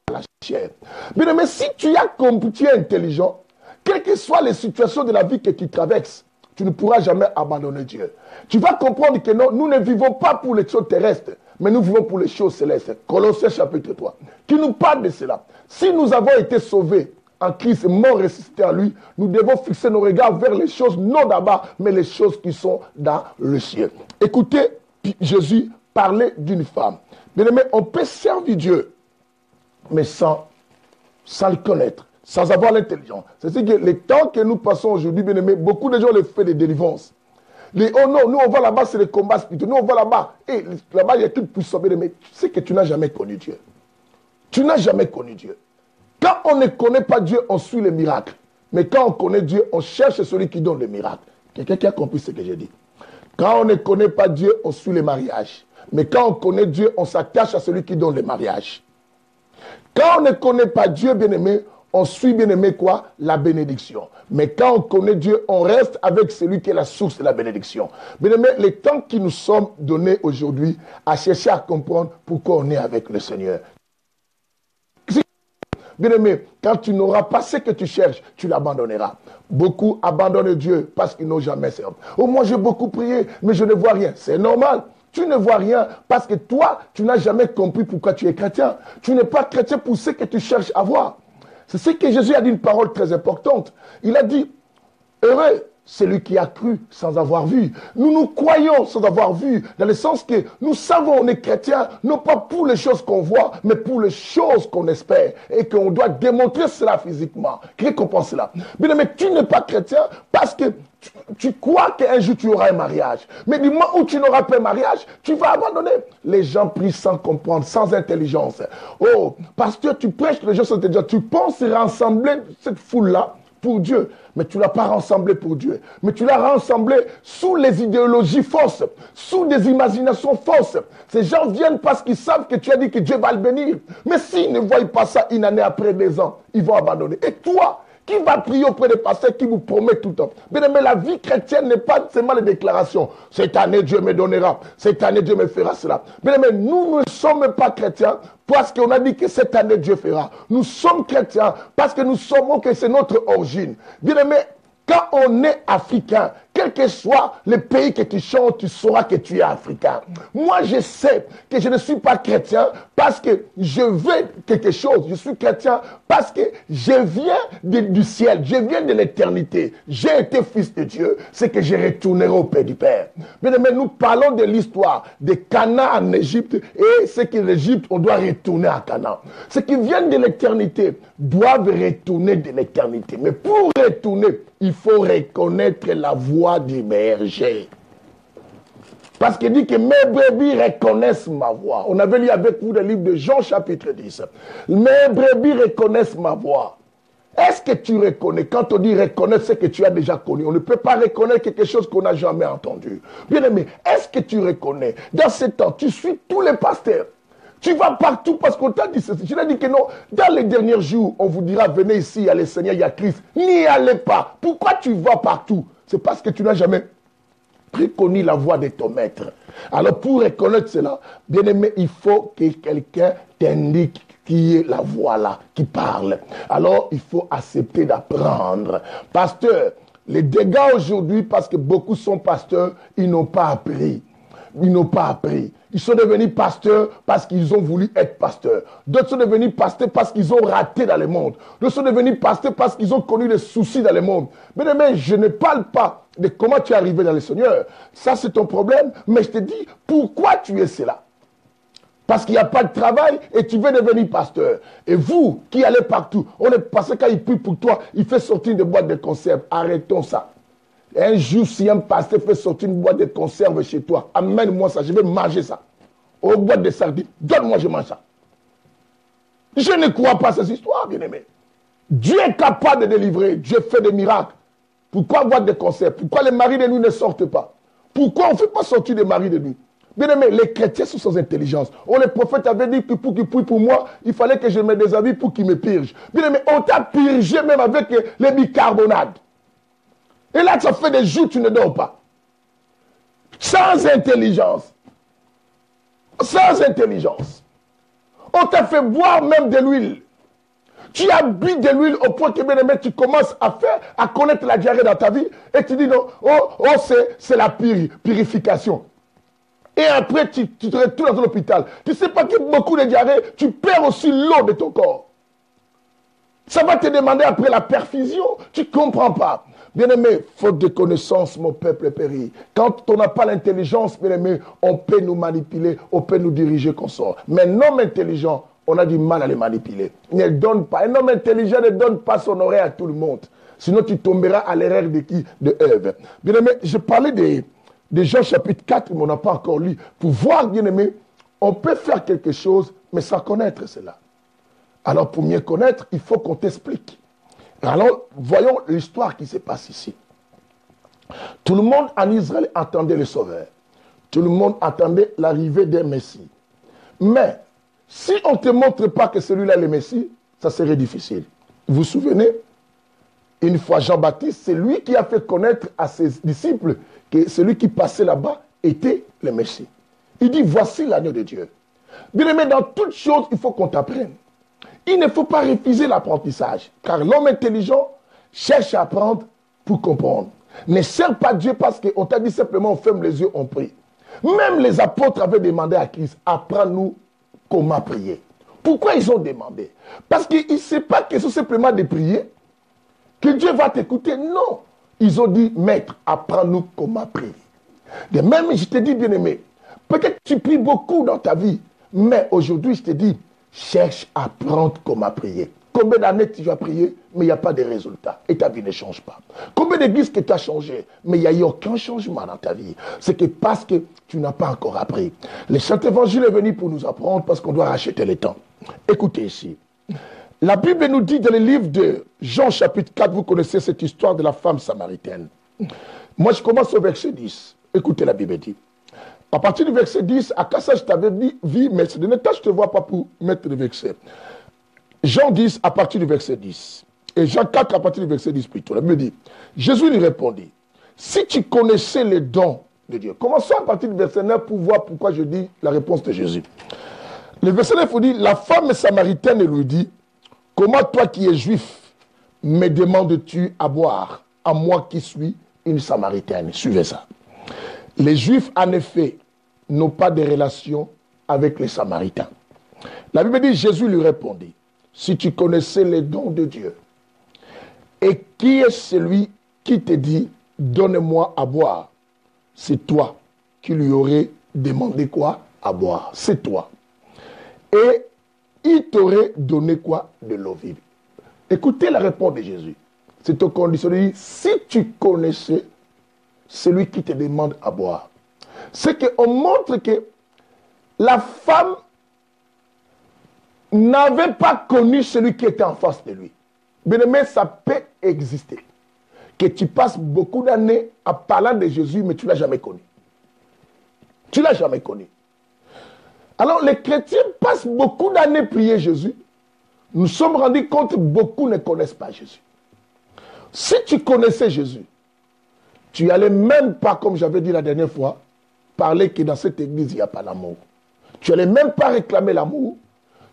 [SPEAKER 1] la chair. Mais si tu as compris, tu es intelligent, quelles que soient les situations de la vie que tu traverses, tu ne pourras jamais abandonner Dieu. Tu vas comprendre que non, nous ne vivons pas pour les choses terrestres, mais nous vivons pour les choses célestes. Colossiens chapitre 3, qui nous parle de cela. Si nous avons été sauvés en Christ, mort ressuscité en lui, nous devons fixer nos regards vers les choses non d'en-bas, mais les choses qui sont dans le ciel. Écoutez, Jésus parler d'une femme. Bien aimé, on peut servir Dieu, mais sans le connaître, sans avoir l'intelligence. C'est-à-dire que les temps que nous passons aujourd'hui, bien aimé, beaucoup de gens les font des délivrances. Oh non, nous on va là-bas, c'est les combats spirituels. Nous on va là-bas, et là-bas il y a tout puissant. Bien aimé, tu sais que tu n'as jamais connu Dieu. Tu n'as jamais connu Dieu. Quand on ne connaît pas Dieu, on suit les miracles. Mais quand on connaît Dieu, on cherche celui qui donne les miracles. Quelqu'un qui a compris ce que j'ai dit. Quand on ne connaît pas Dieu, on suit les mariages. Mais quand on connaît Dieu, on s'attache à celui qui donne les mariages. Quand on ne connaît pas Dieu, bien-aimé, on suit, bien-aimé, quoi? La bénédiction. Mais quand on connaît Dieu, on reste avec celui qui est la source de la bénédiction. Bien-aimé, les temps qui nous sont donnés aujourd'hui à chercher à comprendre pourquoi on est avec le Seigneur. Bien-aimé, quand tu n'auras pas ce que tu cherches, tu l'abandonneras. Beaucoup abandonnent Dieu parce qu'ils n'ont jamais servi. Oh, moi j'ai beaucoup prié, mais je ne vois rien. C'est normal. Tu ne vois rien parce que toi, tu n'as jamais compris pourquoi tu es chrétien. Tu n'es pas chrétien pour ce que tu cherches à voir. C'est ce que Jésus a dit, une parole très importante. Il a dit, heureux celui qui a cru sans avoir vu. Nous croyons sans avoir vu, dans le sens que nous savons on est chrétien, non pas pour les choses qu'on voit, mais pour les choses qu'on espère, et qu'on doit démontrer cela physiquement. Qui comprend cela? Bien, mais tu n'es pas chrétien parce que tu crois qu'un jour tu auras un mariage. Mais du moment où tu n'auras pas un mariage, tu vas abandonner. Les gens prient sans comprendre, sans intelligence. Oh, parce que tu prêches les gens sans intelligence. Tu penses rassembler cette foule-là pour Dieu, mais tu ne l'as pas rassemblé pour Dieu. Mais tu l'as rassemblé sous les idéologies fausses, sous des imaginations fausses. Ces gens viennent parce qu'ils savent que tu as dit que Dieu va le bénir. Mais s'ils ne voient pas ça une année après 2 ans, ils vont abandonner. Et toi, Qui va prier auprès des pasteurs qui vous promettent tout le temps? Bien aimé, la vie chrétienne n'est pas seulement les déclarations. Cette année, Dieu me donnera. Cette année, Dieu me fera cela. Bien aimé, nous ne sommes pas chrétiens parce qu'on a dit que cette année, Dieu fera. Nous sommes chrétiens parce que nous savons que c'est notre origine. Bien aimé, quand on est africain, quel que soit le pays que tu chantes, tu sauras que tu es africain. Moi, je sais que je ne suis pas chrétien parce que je veux quelque chose. Je suis chrétien parce que je viens du ciel, je viens de l'éternité. J'ai été fils de Dieu, c'est que je retournerai au Père du Père. Mais nous parlons de l'histoire de Canaan en Égypte et c'est que l'Égypte, on doit retourner à Canaan. Ceux qui viennent de l'éternité doivent retourner de l'éternité. Mais pour retourner, il faut reconnaître la voix du berger. Parce qu'il dit que mes brebis reconnaissent ma voix. On avait lu avec vous le livre de Jean chapitre 10. Mes brebis reconnaissent ma voix. Est-ce que tu reconnais? Quand on dit reconnaître, c'est que tu as déjà connu. On ne peut pas reconnaître quelque chose qu'on n'a jamais entendu. Bien aimé, est-ce que tu reconnais? Dans ce temps, tu suis tous les pasteurs. Tu vas partout parce qu'on t'a dit ceci. Je t'ai dit que non. Dans les derniers jours, on vous dira, venez ici, il y a le Seigneur, il y a Christ. N'y allez pas. Pourquoi tu vas partout? C'est parce que tu n'as jamais reconnu la voix de ton maître. Alors pour reconnaître cela, bien aimé, il faut que quelqu'un t'indique qui est la voix là, qui parle. Alors il faut accepter d'apprendre. Pasteur, les dégâts aujourd'hui, parce que beaucoup sont pasteurs, ils n'ont pas appris. Ils n'ont pas appris. Ils sont devenus pasteurs parce qu'ils ont voulu être pasteurs. D'autres sont devenus pasteurs parce qu'ils ont raté dans le monde. D'autres sont devenus pasteurs parce qu'ils ont connu des soucis dans le monde. Mais je ne parle pas de comment tu es arrivé dans le Seigneur. Ça, c'est ton problème. Mais je te dis, pourquoi tu es cela? Parce qu'il n'y a pas de travail et tu veux devenir pasteur. Et vous, qui allez partout, on est passé quand il prie pour toi, il fait sortir des boîtes de conserve. Arrêtons ça. Un jour, si un pasteur fait sortir une boîte de conserve chez toi, amène-moi ça, je vais manger ça. Aux boîtes de sardines, donne-moi, je mange ça. Je ne crois pas à ces histoires, bien-aimé. Dieu est capable de délivrer, Dieu fait des miracles. Pourquoi boîte de conserve? Pourquoi les maris de nuit ne sortent pas? Pourquoi on ne fait pas sortir des maris de nuit? Bien-aimé, les chrétiens sont sans intelligence. Les prophètes avaient dit que pour qu'ils prient pour moi, il fallait que je me déshabille pour qu'ils me purgent. Bien-aimé, on t'a purgé même avec les bicarbonades. Et là, ça fait des jours que tu ne dors pas. Sans intelligence. Sans intelligence. On t'a fait boire même de l'huile. Tu as bu de l'huile au point que, bien aimé, tu commences à connaître la diarrhée dans ta vie. Et tu dis non, c'est la purification. Et après, tu te retournes dans l'hôpital. Tu ne sais pas que beaucoup de diarrhée, tu perds aussi l'eau de ton corps. Ça va te demander après la perfusion. Tu ne comprends pas. Bien-aimé, faute de connaissance, mon peuple périt. Quand on n'a pas l'intelligence, bien-aimé, on peut nous manipuler, on peut nous diriger comme ça. Mais un homme intelligent, on a du mal à le manipuler. Il ne donne pas. Un homme intelligent ne donne pas son oreille à tout le monde. Sinon, tu tomberas à l'erreur de qui? De Ève. Bien-aimé, je parlais de Jean chapitre 4, mais on n'a pas encore lu. Pour voir, bien-aimé, on peut faire quelque chose, mais sans connaître cela. Alors, pour mieux connaître, il faut qu'on t'explique. Alors, voyons l'histoire qui se passe ici. Tout le monde en Israël attendait le Sauveur. Tout le monde attendait l'arrivée d'un Messie. Mais, si on ne te montre pas que celui-là est le Messie, ça serait difficile. Vous vous souvenez? Une fois Jean-Baptiste, c'est lui qui a fait connaître à ses disciples que celui qui passait là-bas était le Messie. Il dit, voici l'agneau de Dieu. Bien aimé, dans toutes choses, il faut qu'on t'apprenne. Il ne faut pas refuser l'apprentissage, car l'homme intelligent cherche à apprendre pour comprendre. Ne sers pas Dieu parce qu'on t'a dit simplement on ferme les yeux, on prie. Même les apôtres avaient demandé à Christ, apprends-nous comment prier. Pourquoi ils ont demandé? Parce qu'ils ne savent pas que c'est simplement de prier, que Dieu va t'écouter. Non. Ils ont dit, maître, apprends-nous comment prier. De même, je te dis, bien-aimé, peut-être que tu pries beaucoup dans ta vie, mais aujourd'hui, je te dis, cherche à apprendre comment prier. Combien d'années tu as prié, mais il n'y a pas de résultat. Et ta vie ne change pas. Combien d'églises que tu as changé, mais il n'y a eu aucun changement dans ta vie. C'est que parce que tu n'as pas encore appris. Le Saint-Évangile est venu pour nous apprendre parce qu'on doit racheter le temps. Écoutez ici. La Bible nous dit dans le livre de Jean chapitre 4, vous connaissez cette histoire de la femme samaritaine. Moi, je commence au verset 10. Écoutez, la Bible dit. À partir du verset 10, à Kassa, je t'avais dit, mais de ne je ne te vois pas pour mettre le verset. Jean 10, à partir du verset 10. Et Jean 4, à partir du verset 10 plutôt, la Bible dit, Jésus lui répondit, si tu connaissais les dons de Dieu. Commençons à partir du verset 9 pour voir pourquoi je dis la réponse de Jésus. Le verset 9 dit, la femme samaritaine lui dit, comment toi qui es juif, me demandes-tu à boire, à moi qui suis une samaritaine? Suivez ça. Les juifs, en effet, n'ont pas de relation avec les samaritains. La Bible dit, Jésus lui répondit, si tu connaissais les dons de Dieu, et qui est celui qui te dit, donne-moi à boire? C'est toi qui lui aurais demandé quoi? À boire. C'est toi. Et il t'aurait donné quoi? De l'eau vive. Écoutez la réponse de Jésus. C'est au conditionnel. Si tu connaissais celui qui te demande à boire, c'est qu'on montre que la femme n'avait pas connu celui qui était en face de lui. Bien-aimé, ça peut exister. Que tu passes beaucoup d'années à parler de Jésus, mais tu ne l'as jamais connu. Tu ne l'as jamais connu. Alors, les chrétiens passent beaucoup d'années à prier Jésus. Nous sommes rendus compte que beaucoup ne connaissent pas Jésus. Si tu connaissais Jésus, tu n'allais même pas, comme j'avais dit la dernière fois, parler que dans cette église, il n'y a pas l'amour. Tu n'allais même pas réclamer l'amour.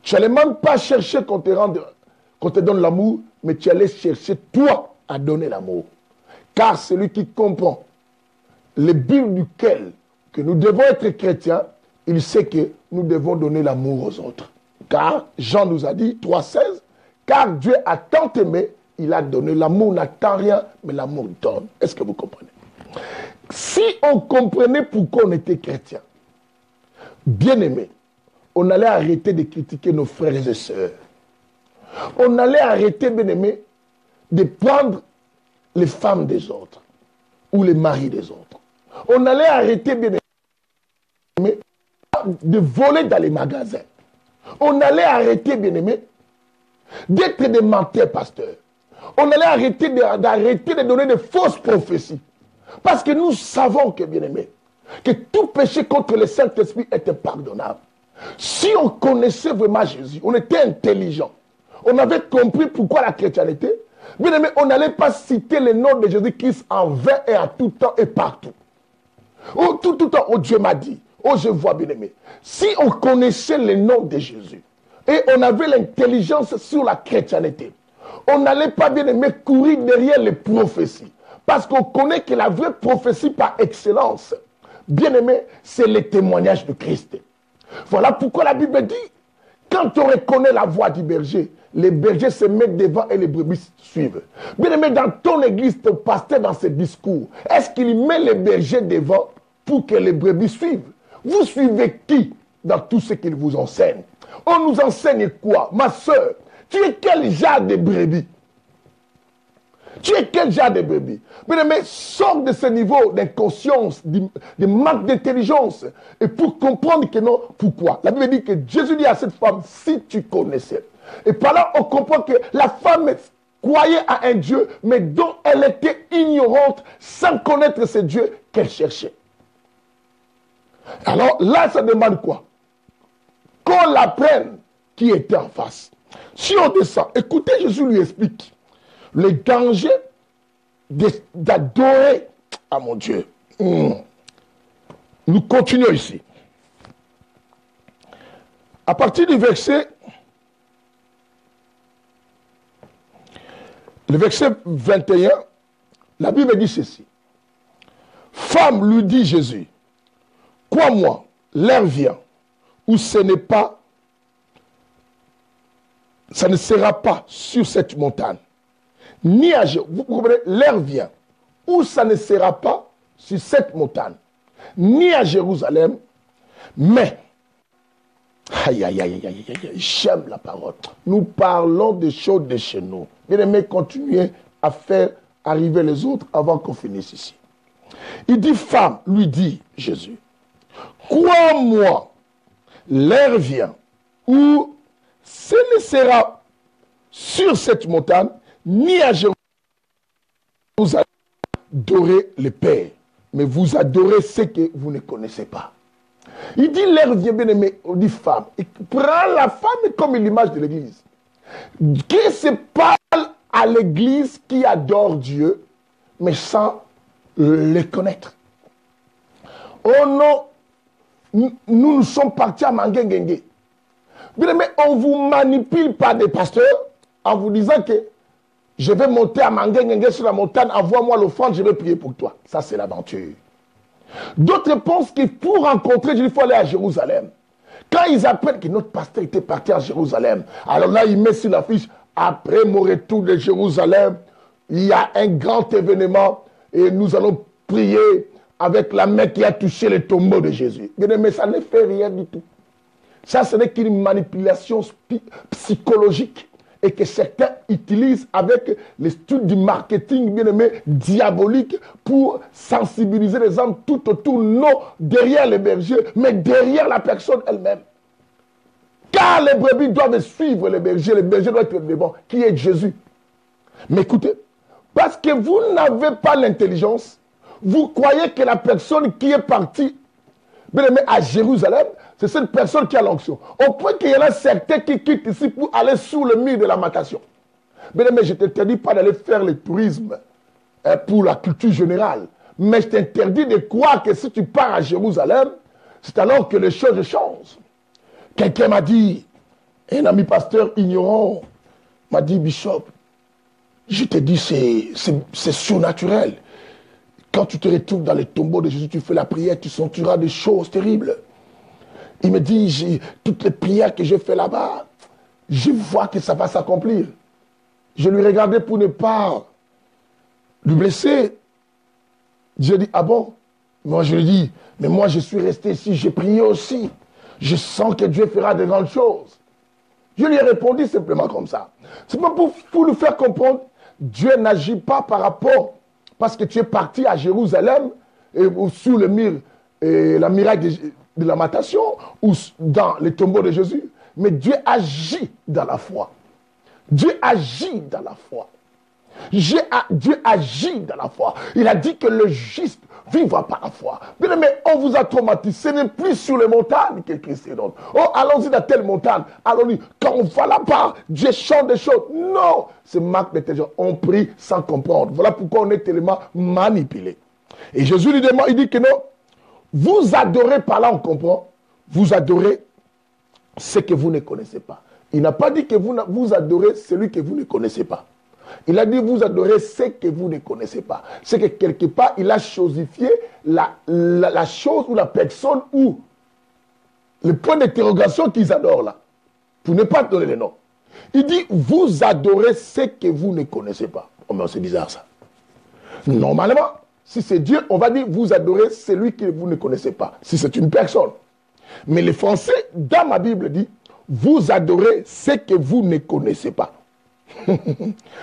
[SPEAKER 1] Tu n'allais même pas chercher qu'on te donne l'amour, mais tu allais chercher toi à donner l'amour. Car celui qui comprend le but duquel que nous devons être chrétiens, il sait que nous devons donner l'amour aux autres. Car Jean nous a dit, 3,16, car Dieu a tant aimé, il a donné. L'amour n'attend rien, mais l'amour donne. Est-ce que vous comprenez? Si on comprenait pourquoi on était chrétien, bien aimé, on allait arrêter de critiquer nos frères et sœurs. On allait arrêter, bien aimé, de prendre les femmes des autres ou les maris des autres. On allait arrêter, bien aimé, de voler dans les magasins. On allait arrêter, bien aimé, d'être des menteurs, pasteurs. On allait arrêter de donner de fausses prophéties. Parce que nous savons que, bien aimé, que tout péché contre le Saint-Esprit était pardonnable. Si on connaissait vraiment Jésus, on était intelligent, on avait compris pourquoi la chrétienté, bien aimé, on n'allait pas citer le nom de Jésus-Christ en vain et à tout temps et partout. Oh, tout temps, oh Dieu m'a dit, oh je vois, bien aimé, si on connaissait le nom de Jésus et on avait l'intelligence sur la chrétienté, on n'allait pas, bien aimé, courir derrière les prophéties. Parce qu'on connaît que la vraie prophétie par excellence, bien aimé, c'est le témoignage de Christ. Voilà pourquoi la Bible dit, quand on reconnaît la voix du berger, les bergers se mettent devant et les brebis suivent. Bien aimé, dans ton église, ton pasteur, dans ses discours, est-ce qu'il met les bergers devant pour que les brebis suivent? Vous suivez qui dans tout ce qu'il vous enseigne? On nous enseigne quoi? Ma soeur, tu es quel genre de brebis? Tu es quel genre de brebis? Bien aimé, sors de ce niveau d'inconscience, de manque d'intelligence. Et pour comprendre que non, pourquoi? La Bible dit que Jésus dit à cette femme, si tu connaissais. Et par là, on comprend que la femme croyait à un Dieu, mais dont elle était ignorante, sans connaître ce Dieu qu'elle cherchait. Alors là, ça demande quoi? Qu'on l'apprenne qui était en face. Si on descend, écoutez, Jésus lui explique le danger d'adorer à mon Dieu. Nous continuons ici. À partir du verset, le verset 21, la Bible dit ceci. Femme, lui dit Jésus, crois-moi, l'heure vient où ça ne sera pas sur cette montagne. Ni à Jérusalem, vous comprenez, l'heure vient où ça ne sera pas sur cette montagne, ni à Jérusalem, mais, aïe, aïe, aïe, aïe, aïe, aïe, j'aime la parole. Nous parlons des choses de chez nous. Bien aimé, continuez à faire arriver les autres avant qu'on finisse ici. Il dit, femme, lui dit Jésus, crois-moi, l'heure vient où ce ne sera sur cette montagne, ni à Jérusalem, vous adorez le Père, mais vous adorez ce que vous ne connaissez pas. Il dit, l'heure vient, bien aimé, on dit femme. Et prend la femme comme l'image de l'église. Qui se parle à l'église qui adore Dieu, mais sans le connaître. Oh non, nous sommes partis à Manguengenge. Bien aimé, on ne vous manipule pas des pasteurs en vous disant que je vais monter à Manguengenge sur la montagne, envoie-moi l'offrande, je vais prier pour toi. Ça, c'est l'aventure. D'autres pensent que pour rencontrer Dieu, il faut aller à Jérusalem. Quand ils apprennent que notre pasteur était parti à Jérusalem, alors là, il met sur l'affiche, après mon retour de Jérusalem, il y a un grand événement et nous allons prier avec la main qui a touché le tombeau de Jésus. Mais ça ne fait rien du tout. Ça, ce n'est qu'une manipulation psychologique et que certains utilisent avec l'étude du marketing, bien aimé, diabolique pour sensibiliser les hommes tout autour, non derrière les bergers, mais derrière la personne elle-même. Car les brebis doivent suivre les bergers doivent être devant, qui est Jésus. Mais écoutez, parce que vous n'avez pas l'intelligence, vous croyez que la personne qui est partie, bien aimé, à Jérusalem, c'est cette personne qui a l'onction. Au point qu'il y en a certains qui quittent ici pour aller sous le mur de la matation. Bien aimé, je ne t'interdis pas d'aller faire le tourisme pour la culture générale. Mais je t'interdis de croire que si tu pars à Jérusalem, c'est alors que les choses changent. Quelqu'un m'a dit, un ami pasteur ignorant, m'a dit, Bishop, je te dis, c'est surnaturel. Quand tu te retrouves dans les tombeaux de Jésus, tu fais la prière, tu sentiras des choses terribles. Il me dit, toutes les prières que j'ai fait là-bas, je vois que ça va s'accomplir. Je lui regardais pour ne pas le blesser. J'ai dit, ah bon? Moi, je lui dis, mais moi, je suis resté ici, j'ai prié aussi. Je sens que Dieu fera de grandes choses. Je lui ai répondu simplement comme ça. C'est pas pour lui faire comprendre, Dieu n'agit pas par rapport, parce que tu es parti à Jérusalem, ou sous le mur, la muraille de la lamentation, ou dans les tombeaux de Jésus. Mais Dieu agit dans la foi. Dieu agit dans la foi. Dieu agit dans la foi. Il a dit que le juste vivra par la foi. Bien aimé, on vous a traumatisé. Ce n'est plus sur les montagnes que Christ est donne. Oh, allons-y dans telle montagne. Allons-y. Quand on va là-bas, Dieu chante des choses. Non, c'est marque d'intelligence. On prie sans comprendre. Voilà pourquoi on est tellement manipulé. Et Jésus lui demande, il dit que non. Vous adorez, par là on comprend, vous adorez ce que vous ne connaissez pas. Il n'a pas dit que vous adorez celui que vous ne connaissez pas. Il a dit vous adorez ce que vous ne connaissez pas. C'est que quelque part, il a chosifié la chose ou la personne ou le point d'interrogation qu'ils adorent là. Pour ne pas donner le nom. Il dit vous adorez ce que vous ne connaissez pas. Oh mais c'est bizarre ça. Normalement, si c'est Dieu, on va dire vous adorez celui que vous ne connaissez pas. Si c'est une personne. Mais le français, dans ma Bible, dit vous adorez ce que vous ne connaissez pas.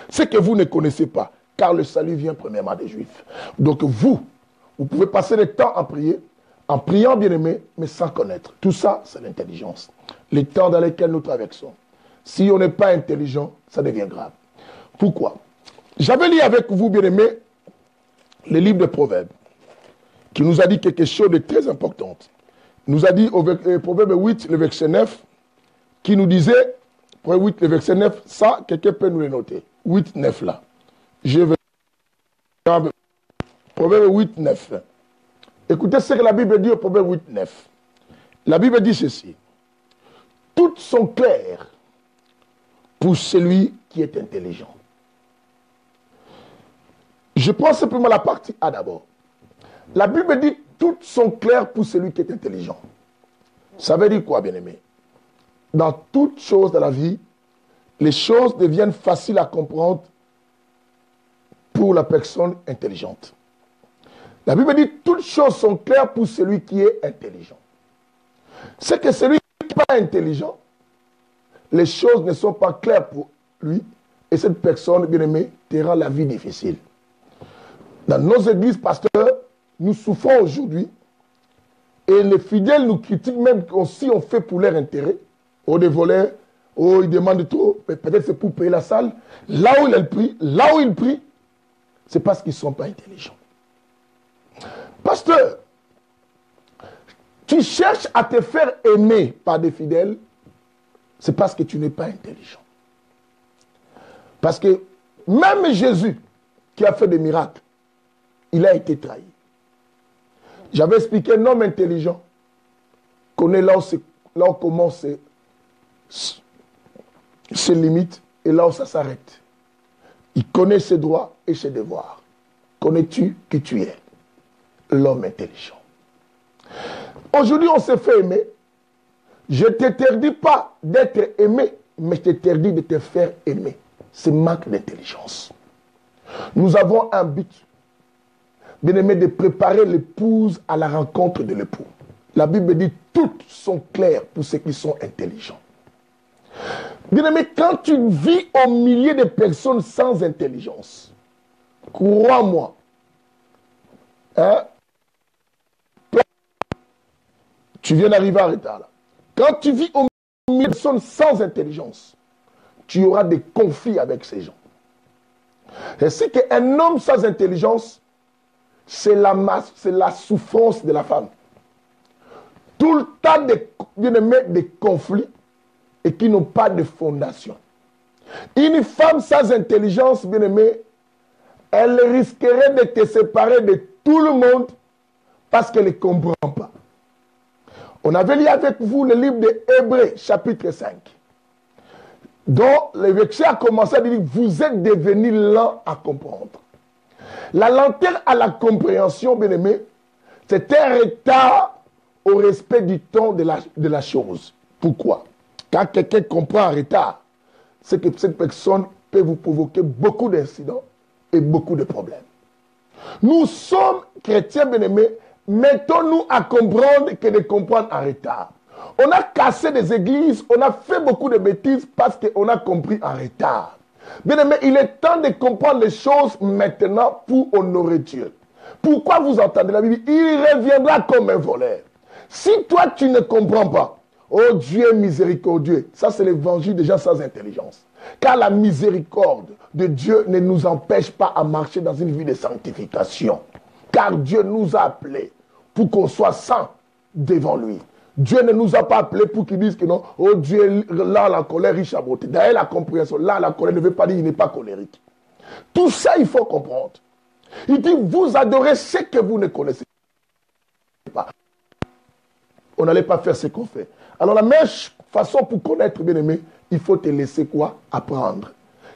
[SPEAKER 1] Ce que vous ne connaissez pas, car le salut vient premièrement des Juifs. Donc vous pouvez passer le temps à prier, en priant bien aimé, mais sans connaître. Tout ça, c'est l'intelligence. Les temps dans lesquels nous traversons. Si on n'est pas intelligent, ça devient grave. Pourquoi? J'avais lu avec vous, bien aimé, le livre de Proverbes, qui nous a dit quelque chose de très important. Il nous a dit au Proverbe 8, le verset 9, qui nous disait, Proverbe 8, le verset 9, ça, quelqu'un peut nous le noter. 8, 9 là. Je vais. Proverbe 8, 9. Écoutez ce que la Bible dit au Proverbe 8, 9. La Bible dit ceci. Toutes sont claires pour celui qui est intelligent. Je prends simplement la partie A d'abord. La Bible dit toutes sont claires pour celui qui est intelligent. Ça veut dire quoi, bien-aimé? Dans toutes choses de la vie, les choses deviennent faciles à comprendre pour la personne intelligente. La Bible dit toutes choses sont claires pour celui qui est intelligent. C'est que celui qui n'est pas intelligent, les choses ne sont pas claires pour lui et cette personne, bien-aimée, te rend la vie difficile. Dans nos églises, pasteurs, nous souffrons aujourd'hui et les fidèles nous critiquent même si on fait pour leur intérêt. Oh, des voleurs, oh, ils demandent trop, peut-être c'est pour payer la salle. Là où ils prient, c'est parce qu'ils ne sont pas intelligents. Pasteur, tu cherches à te faire aimer par des fidèles, c'est parce que tu n'es pas intelligent. Parce que même Jésus, qui a fait des miracles, il a été trahi. J'avais expliqué, un homme intelligent connaît là où commence ses limites et là où ça s'arrête. Il connaît ses droits et ses devoirs. Connais-tu qui tu es? L'homme intelligent. Aujourd'hui, on s'est fait aimer. Je ne t'interdis pas d'être aimé, mais je t'interdis de te faire aimer. C'est manque d'intelligence. Nous avons un but, bien aimé, de préparer l'épouse à la rencontre de l'époux. La Bible dit, toutes sont claires pour ceux qui sont intelligents. Bien aimé, quand tu vis au milieu de personnes sans intelligence, crois-moi, hein, tu viens d'arriver en retard là. Quand tu vis au milieu de personnes sans intelligence, tu auras des conflits avec ces gens. Et c'est qu'un homme sans intelligence, c'est la souffrance de la femme. Tout le temps, des conflits et qui n'ont pas de fondation. Une femme sans intelligence, bien aimé, elle risquerait de te séparer de tout le monde parce qu'elle ne comprend pas. On avait lu avec vous le livre de Hébreux, chapitre 5, dont le verset a commencé à dire, vous êtes devenus lents à comprendre. La lenteur à la compréhension, bien aimé, c'est un retard au respect du temps de la chose. Pourquoi? Quand quelqu'un comprend en retard, c'est que cette personne peut vous provoquer beaucoup d'incidents et beaucoup de problèmes. Nous sommes chrétiens, bien aimés, mettons-nous à comprendre que de comprendre en retard. On a cassé des églises, on a fait beaucoup de bêtises parce qu'on a compris en retard. Bien aimé, il est temps de comprendre les choses maintenant pour honorer Dieu. Pourquoi vous entendez la Bible? Il reviendra comme un voleur. Si toi tu ne comprends pas, oh Dieu miséricordieux, ça c'est l'évangile des gens sans intelligence. Car la miséricorde de Dieu ne nous empêche pas à marcher dans une vie de sanctification. Car Dieu nous a appelés pour qu'on soit saints devant lui. Dieu ne nous a pas appelés pour qu'ils disent que non, oh Dieu, là la colère riche à beauté. D'ailleurs la compréhension, là la colère ne veut pas dire qu'il n'est pas colérique. Tout ça il faut comprendre. Il dit, vous adorez ce que vous ne connaissez pas. On n'allait pas faire ce qu'on fait. Alors la meilleure façon pour connaître, bien aimé, il faut te laisser quoi? Apprendre.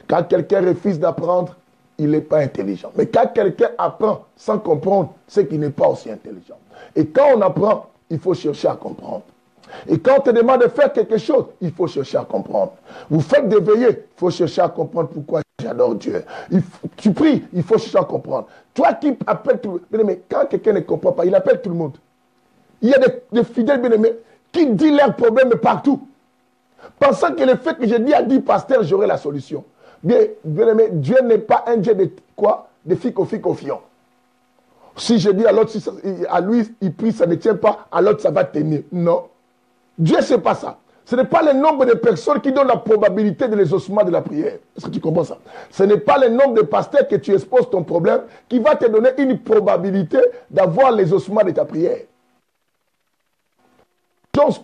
[SPEAKER 1] Quand quelqu'un refuse d'apprendre, il n'est pas intelligent. Mais quand quelqu'un apprend sans comprendre, c'est qu'il n'est pas aussi intelligent. Et quand on apprend, il faut chercher à comprendre. Et quand on te demande de faire quelque chose, il faut chercher à comprendre. Vous faites des veillées, il faut chercher à comprendre pourquoi j'adore Dieu. Tu pries, il faut chercher à comprendre. Toi qui appelles tout le monde, mais quand quelqu'un ne comprend pas, il appelle tout le monde. Il y a des fidèles bien-aimés qui disent leurs problèmes partout. Pensant que le fait que je dis à 10 pasteurs, j'aurai la solution. Bien-aimé, Dieu n'est pas un Dieu de quoi? De fico-fico-fion. Si je dis à l'autre, si à lui, il prie, ça ne tient pas, à l'autre, ça va tenir. Non. Dieu, ce n'est pas ça. Ce n'est pas le nombre de personnes qui donnent la probabilité de l'exaucement de la prière. Est-ce que tu comprends ça? Ce n'est pas le nombre de pasteurs que tu exposes ton problème qui va te donner une probabilité d'avoir l'exaucement de ta prière.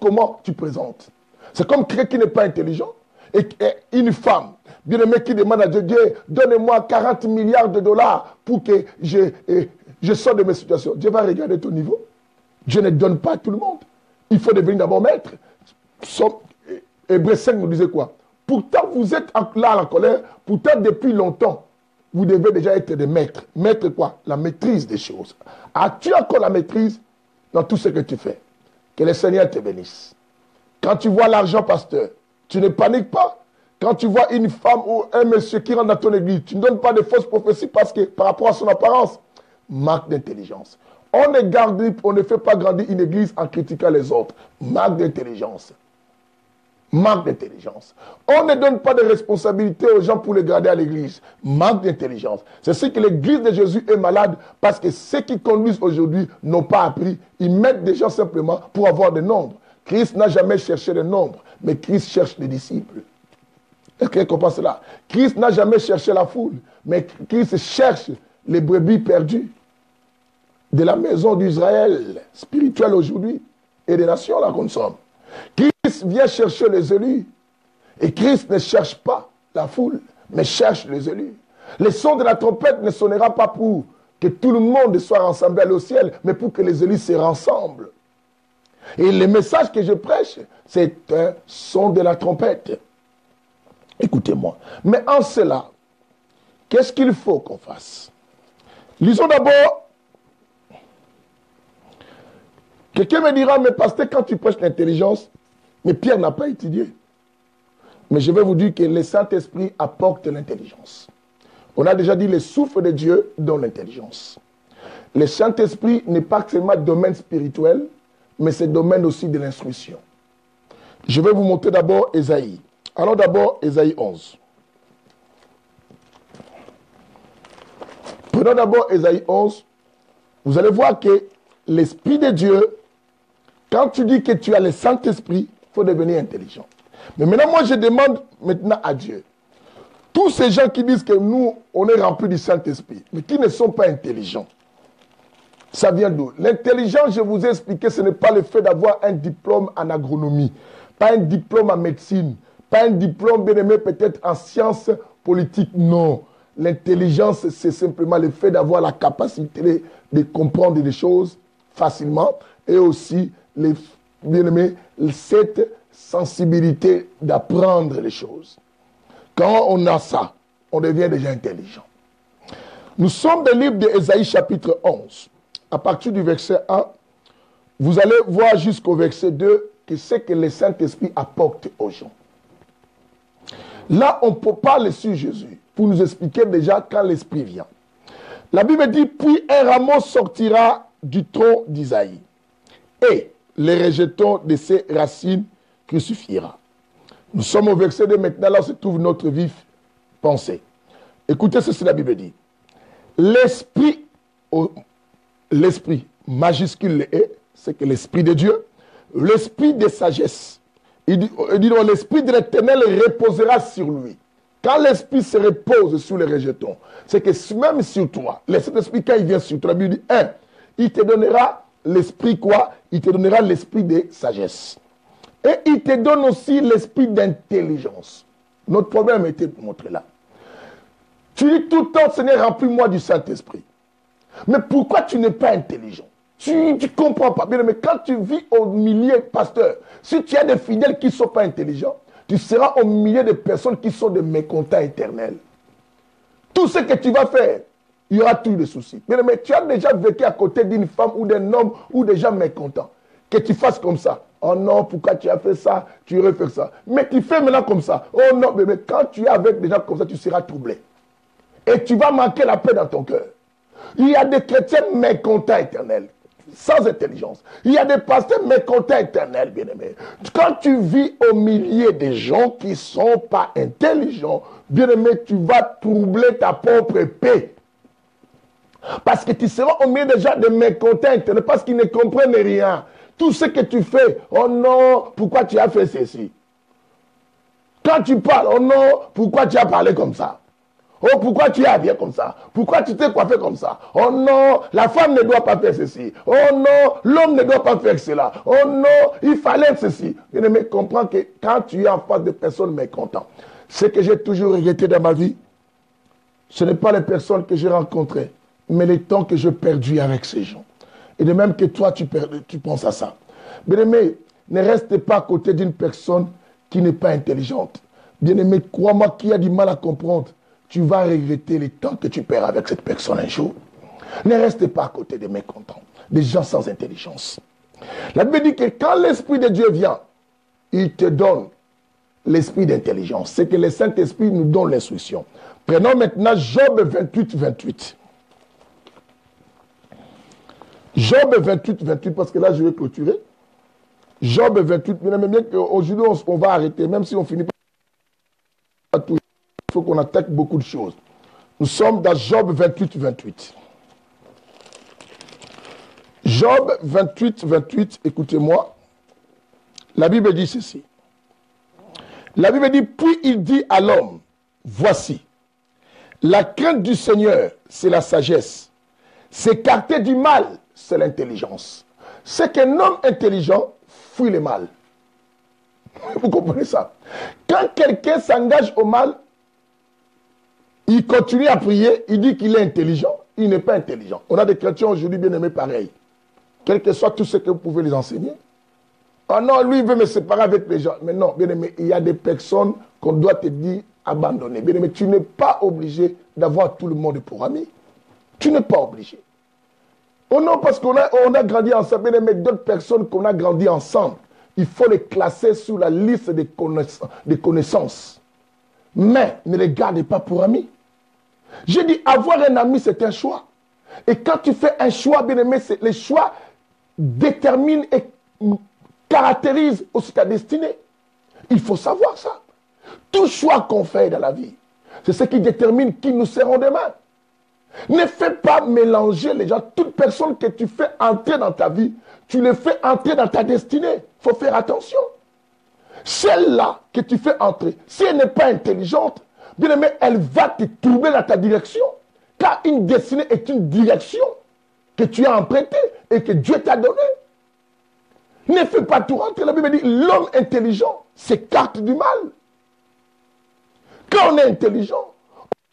[SPEAKER 1] Comment tu présentes. C'est comme quelqu'un qui n'est pas intelligent et une femme, bien aimée, qui demande à Dieu, Dieu, donne-moi 40 milliards de dollars pour que je sorte de mes situations. Dieu va regarder ton niveau. Dieu ne donne pas à tout le monde. Il faut devenir d'abord maître. Hébreux 5 nous disait quoi? Pourtant, vous êtes là à la colère, pourtant depuis longtemps, vous devez déjà être des maîtres. Maître quoi? La maîtrise des choses. As-tu encore la maîtrise dans tout ce que tu fais? Que le Seigneur te bénisse. Quand tu vois l'argent, pasteur, tu ne paniques pas. Quand tu vois une femme ou un monsieur qui rentre dans ton église, tu ne donnes pas de fausses prophéties parce que par rapport à son apparence, manque d'intelligence. On ne fait pas grandir une église en critiquant les autres. Manque d'intelligence. Manque d'intelligence. On ne donne pas de responsabilité aux gens pour les garder à l'église. Manque d'intelligence. C'est ce que l'église de Jésus est malade parce que ceux qui conduisent aujourd'hui n'ont pas appris. Ils mettent des gens simplement pour avoir des nombres. Christ n'a jamais cherché des nombres, mais Christ cherche des disciples. Est-ce que vous comprenez cela? Christ n'a jamais cherché la foule, mais Christ cherche les brebis perdues de la maison d'Israël, spirituelle aujourd'hui, et des nations là que nous sommes. Christ vient chercher les élus. Et Christ ne cherche pas la foule, mais cherche les élus. Le son de la trompette ne sonnera pas pour que tout le monde soit rassemblé au ciel, mais pour que les élus se rassemblent. Et le message que je prêche, c'est un son de la trompette. Écoutez-moi. Mais en cela, qu'est-ce qu'il faut qu'on fasse? Lisons d'abord. Quelqu'un me dira, mais pasteur, quand tu prêches l'intelligence, mais Pierre n'a pas étudié. Mais je vais vous dire que le Saint-Esprit apporte l'intelligence. On a déjà dit le souffle de Dieu dans l'intelligence. Le Saint-Esprit n'est pas seulement domaine spirituel, mais c'est domaine aussi de l'instruction. Je vais vous montrer d'abord Ésaïe. Allons d'abord Ésaïe 11. Prenons d'abord Ésaïe 11. Vous allez voir que l'Esprit de Dieu, quand tu dis que tu as le Saint-Esprit, il faut devenir intelligent. Mais maintenant, moi, je demande maintenant à Dieu. Tous ces gens qui disent que nous, on est remplis du Saint-Esprit, mais qui ne sont pas intelligents. Ça vient d'où? L'intelligence, je vous ai expliqué, ce n'est pas le fait d'avoir un diplôme en agronomie, pas un diplôme en médecine, pas un diplôme, bien aimé, peut-être en sciences politiques. Non. L'intelligence, c'est simplement le fait d'avoir la capacité de comprendre les choses facilement et aussi, bien aimé, cette sensibilité d'apprendre les choses. Quand on a ça, on devient déjà intelligent. Nous sommes dans le livre d'Ésaïe chapitre 11. À partir du verset 1, vous allez voir jusqu'au verset 2 que c'est que le Saint-Esprit apporte aux gens. Là, on peut parler sur Jésus pour nous expliquer déjà quand l'Esprit vient. La Bible dit, puis un rameau sortira du tronc d'Isaïe et les rejetons de ses racines crucifiera. Nous sommes au verset 2 maintenant, là où se trouve notre vif pensée. Écoutez ce que la Bible dit. L'esprit majuscule c'est que l'esprit de Dieu, l'esprit de sagesse. Il dit l'esprit de l'Éternel reposera sur lui. Quand l'esprit se repose sur les rejetons, c'est que même sur toi, l'esprit quand il vient sur toi, la Bible dit, il te donnera l'esprit quoi? Il te donnera l'esprit de sagesse. Et il te donne aussi l'esprit d'intelligence. Notre problème était montré là. Tu dis tout le temps, Seigneur, remplis-moi du Saint-Esprit. Mais pourquoi tu n'es pas intelligent? Tu ne comprends pas. Mais quand tu vis au milieu, pasteur, si tu as des fidèles qui ne sont pas intelligents, tu seras au milieu de personnes qui sont des mécontents éternels. Tout ce que tu vas faire, il y aura tous les soucis. Mais tu as déjà vécu à côté d'une femme ou d'un homme ou des gens mécontents. Que tu fasses comme ça. Oh non, pourquoi tu as fait ça? Tu aurais fait ça. Mais tu fais maintenant comme ça. Oh non, mais quand tu es avec des gens comme ça, tu seras troublé. Et tu vas manquer la paix dans ton cœur. Il y a des chrétiens mécontents éternels, sans intelligence. Il y a des pasteurs mécontents éternels, bien-aimés. Quand tu vis au milieu des gens qui ne sont pas intelligents, bien-aimé, tu vas troubler ta propre paix. Parce que tu seras au milieu des gens de mécontents éternels, parce qu'ils ne comprennent rien. Tout ce que tu fais, oh non, pourquoi tu as fait ceci? Quand tu parles, oh non, pourquoi tu as parlé comme ça? Oh, pourquoi tu es habillé comme ça? Pourquoi tu t'es coiffé comme ça? Oh non, la femme ne doit pas faire ceci. Oh non, l'homme ne doit pas faire cela. Oh non, il fallait ceci. Bien-aimé, comprends que quand tu es en face de personnes mécontentes, ce que j'ai toujours regretté dans ma vie, ce n'est pas les personnes que j'ai rencontrées, mais les temps que j'ai perdus avec ces gens. Et de même que toi, tu penses à ça. Bien-aimé, ne reste pas à côté d'une personne qui n'est pas intelligente. Bien-aimé, crois-moi, qui a du mal à comprendre, tu vas regretter le temps que tu perds avec cette personne un jour. Ne reste pas à côté des mécontents, des gens sans intelligence. La Bible dit que quand l'Esprit de Dieu vient, il te donne l'esprit d'intelligence. C'est que le Saint-Esprit nous donne l'instruction. Prenons maintenant Job 28, 28. Job 28, 28, parce que là, je vais clôturer. Job 28, bien qu'aujourd'hui, on va arrêter, même si on finit pas tout. Il faut qu'on attaque beaucoup de choses. Nous sommes dans Job 28, 28. Job 28, 28, écoutez-moi. La Bible dit ceci. La Bible dit, puis il dit à l'homme, voici, la crainte du Seigneur, c'est la sagesse. S'écarter du mal, c'est l'intelligence. C'est qu'un homme intelligent fuit le mal. Vous comprenez ça? Quand quelqu'un s'engage au mal, Il continue à prier, il dit qu'il est intelligent. Il n'est pas intelligent. On a des chrétiens aujourd'hui bien aimés pareils. Quel que soit tout ce que vous pouvez les enseigner. Ah non, lui, il veut me séparer avec les gens. Mais non, bien aimé, il y a des personnes qu'on doit te dire abandonner. Bien aimé, tu n'es pas obligé d'avoir tout le monde pour ami. Tu n'es pas obligé. Oh non, parce qu'on a grandi ensemble. Bien aimé, d'autres personnes qu'on a grandi ensemble, il faut les classer sur la liste des connaissances. Mais ne les gardez pas pour amis. J'ai dit, avoir un ami, c'est un choix. Et quand tu fais un choix, bien aimé, les choix déterminent et caractérisent aussi ta destinée. Il faut savoir ça. Tout choix qu'on fait dans la vie, c'est ce qui détermine qui nous serons demain. Ne fais pas mélanger les gens. Toute personne que tu fais entrer dans ta vie, tu les fais entrer dans ta destinée. Il faut faire attention. Celle-là que tu fais entrer, si elle n'est pas intelligente, bien aimé, elle va te troubler dans ta direction. Car une destinée est une direction que tu as empruntée et que Dieu t'a donnée. Ne fais pas tout rentrer. La Bible dit, l'homme intelligent s'écarte du mal. Quand on est intelligent,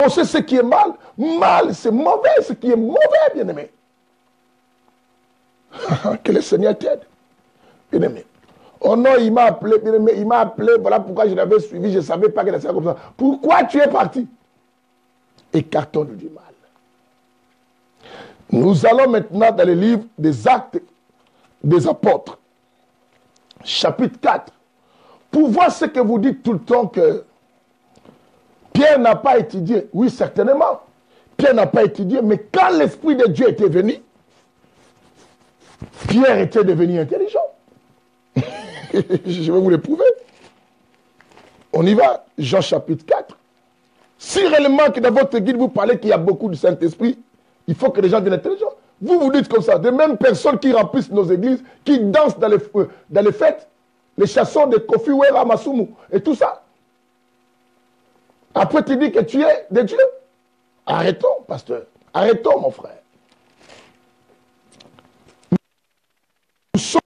[SPEAKER 1] on sait ce qui est mal. Mal, c'est mauvais. Ce qui est mauvais, bien aimé. Que le Seigneur t'aide. Bien aimé. Oh non, il m'a appelé, bien aimé. Il m'a appelé. Voilà pourquoi je l'avais suivi. Je ne savais pas qu'il était comme ça. Pourquoi tu es parti? Écartons-nous du mal. Nous allons maintenant dans le livre des Actes des Apôtres. Chapitre 4. Pour voir ce que vous dites tout le temps que Pierre n'a pas étudié. Oui, certainement. Pierre n'a pas étudié. Mais quand l'Esprit de Dieu était venu, Pierre était devenu intelligent. Je vais vous le prouver. On y va. Jean chapitre 4. Si réellement que dans votre guide vous parlez qu'il y a beaucoup du Saint-Esprit, il faut que les gens deviennent intelligents. Vous dites comme ça. Des mêmes personnes qui remplissent nos églises, qui dansent dans les fêtes, les chansons de Kofi Wera Masumu et tout ça. Après, tu dis que tu es de Dieu. Arrêtons, pasteur. Arrêtons, mon frère. Nous sommes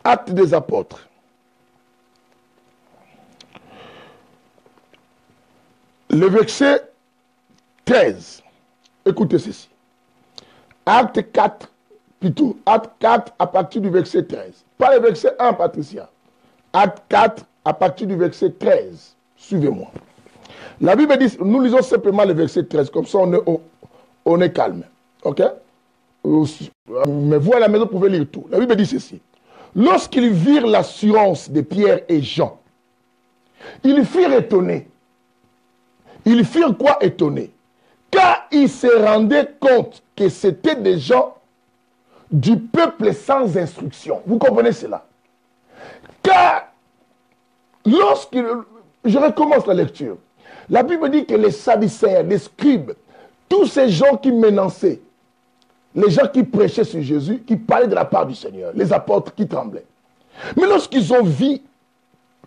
[SPEAKER 1] Actes des Apôtres. Le verset 13. Écoutez ceci. Acte 4, plutôt. Acte 4 à partir du verset 13. Pas le verset 1, Patricia. Acte 4 à partir du verset 13. Suivez-moi. La Bible dit, nous lisons simplement le verset 13, comme ça on est calme. Ok? Mais vous à la maison, vous pouvez lire tout. La Bible dit ceci. Lorsqu'ils virent l'assurance de Pierre et Jean, ils furent étonnés. Ils furent quoi étonnés? Car ils se rendaient compte que c'était des gens du peuple sans instruction. Vous comprenez cela? Car je recommence la lecture. La Bible dit que les Sadducéens, les scribes, tous ces gens qui menaçaient, les gens qui prêchaient sur Jésus, qui parlaient de la part du Seigneur, les apôtres qui tremblaient. Mais lorsqu'ils ont vu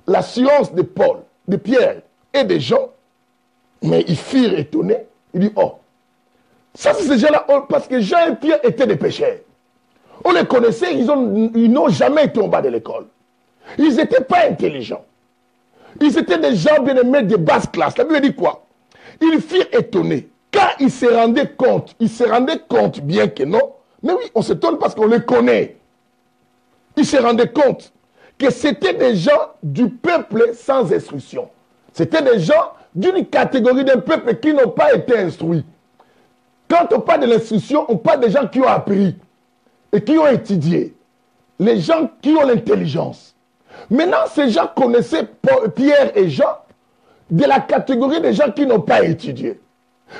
[SPEAKER 1] l'assurance de Paul, de Pierre et de Jean, mais ils furent étonnés. Ils disent, oh, ça c'est ces gens-là, parce que Jean et Pierre étaient des pécheurs. On les connaissait, ils n'ont jamais été en bas de l'école. Ils n'étaient pas intelligents. Ils étaient des gens bien-aimés de basse classe. La Bible dit quoi? Ils furent étonnés. Quand ils se rendaient compte, bien que non, mais oui, on s'étonne parce qu'on les connaît. Ils se rendaient compte que c'était des gens du peuple sans instruction. C'était des gens d'une catégorie d'un peuple qui n'ont pas été instruits. Quand on parle de l'instruction, on parle des gens qui ont appris et qui ont étudié. Les gens qui ont l'intelligence. Maintenant, ces gens connaissaient Pierre et Jean de la catégorie des gens qui n'ont pas étudié.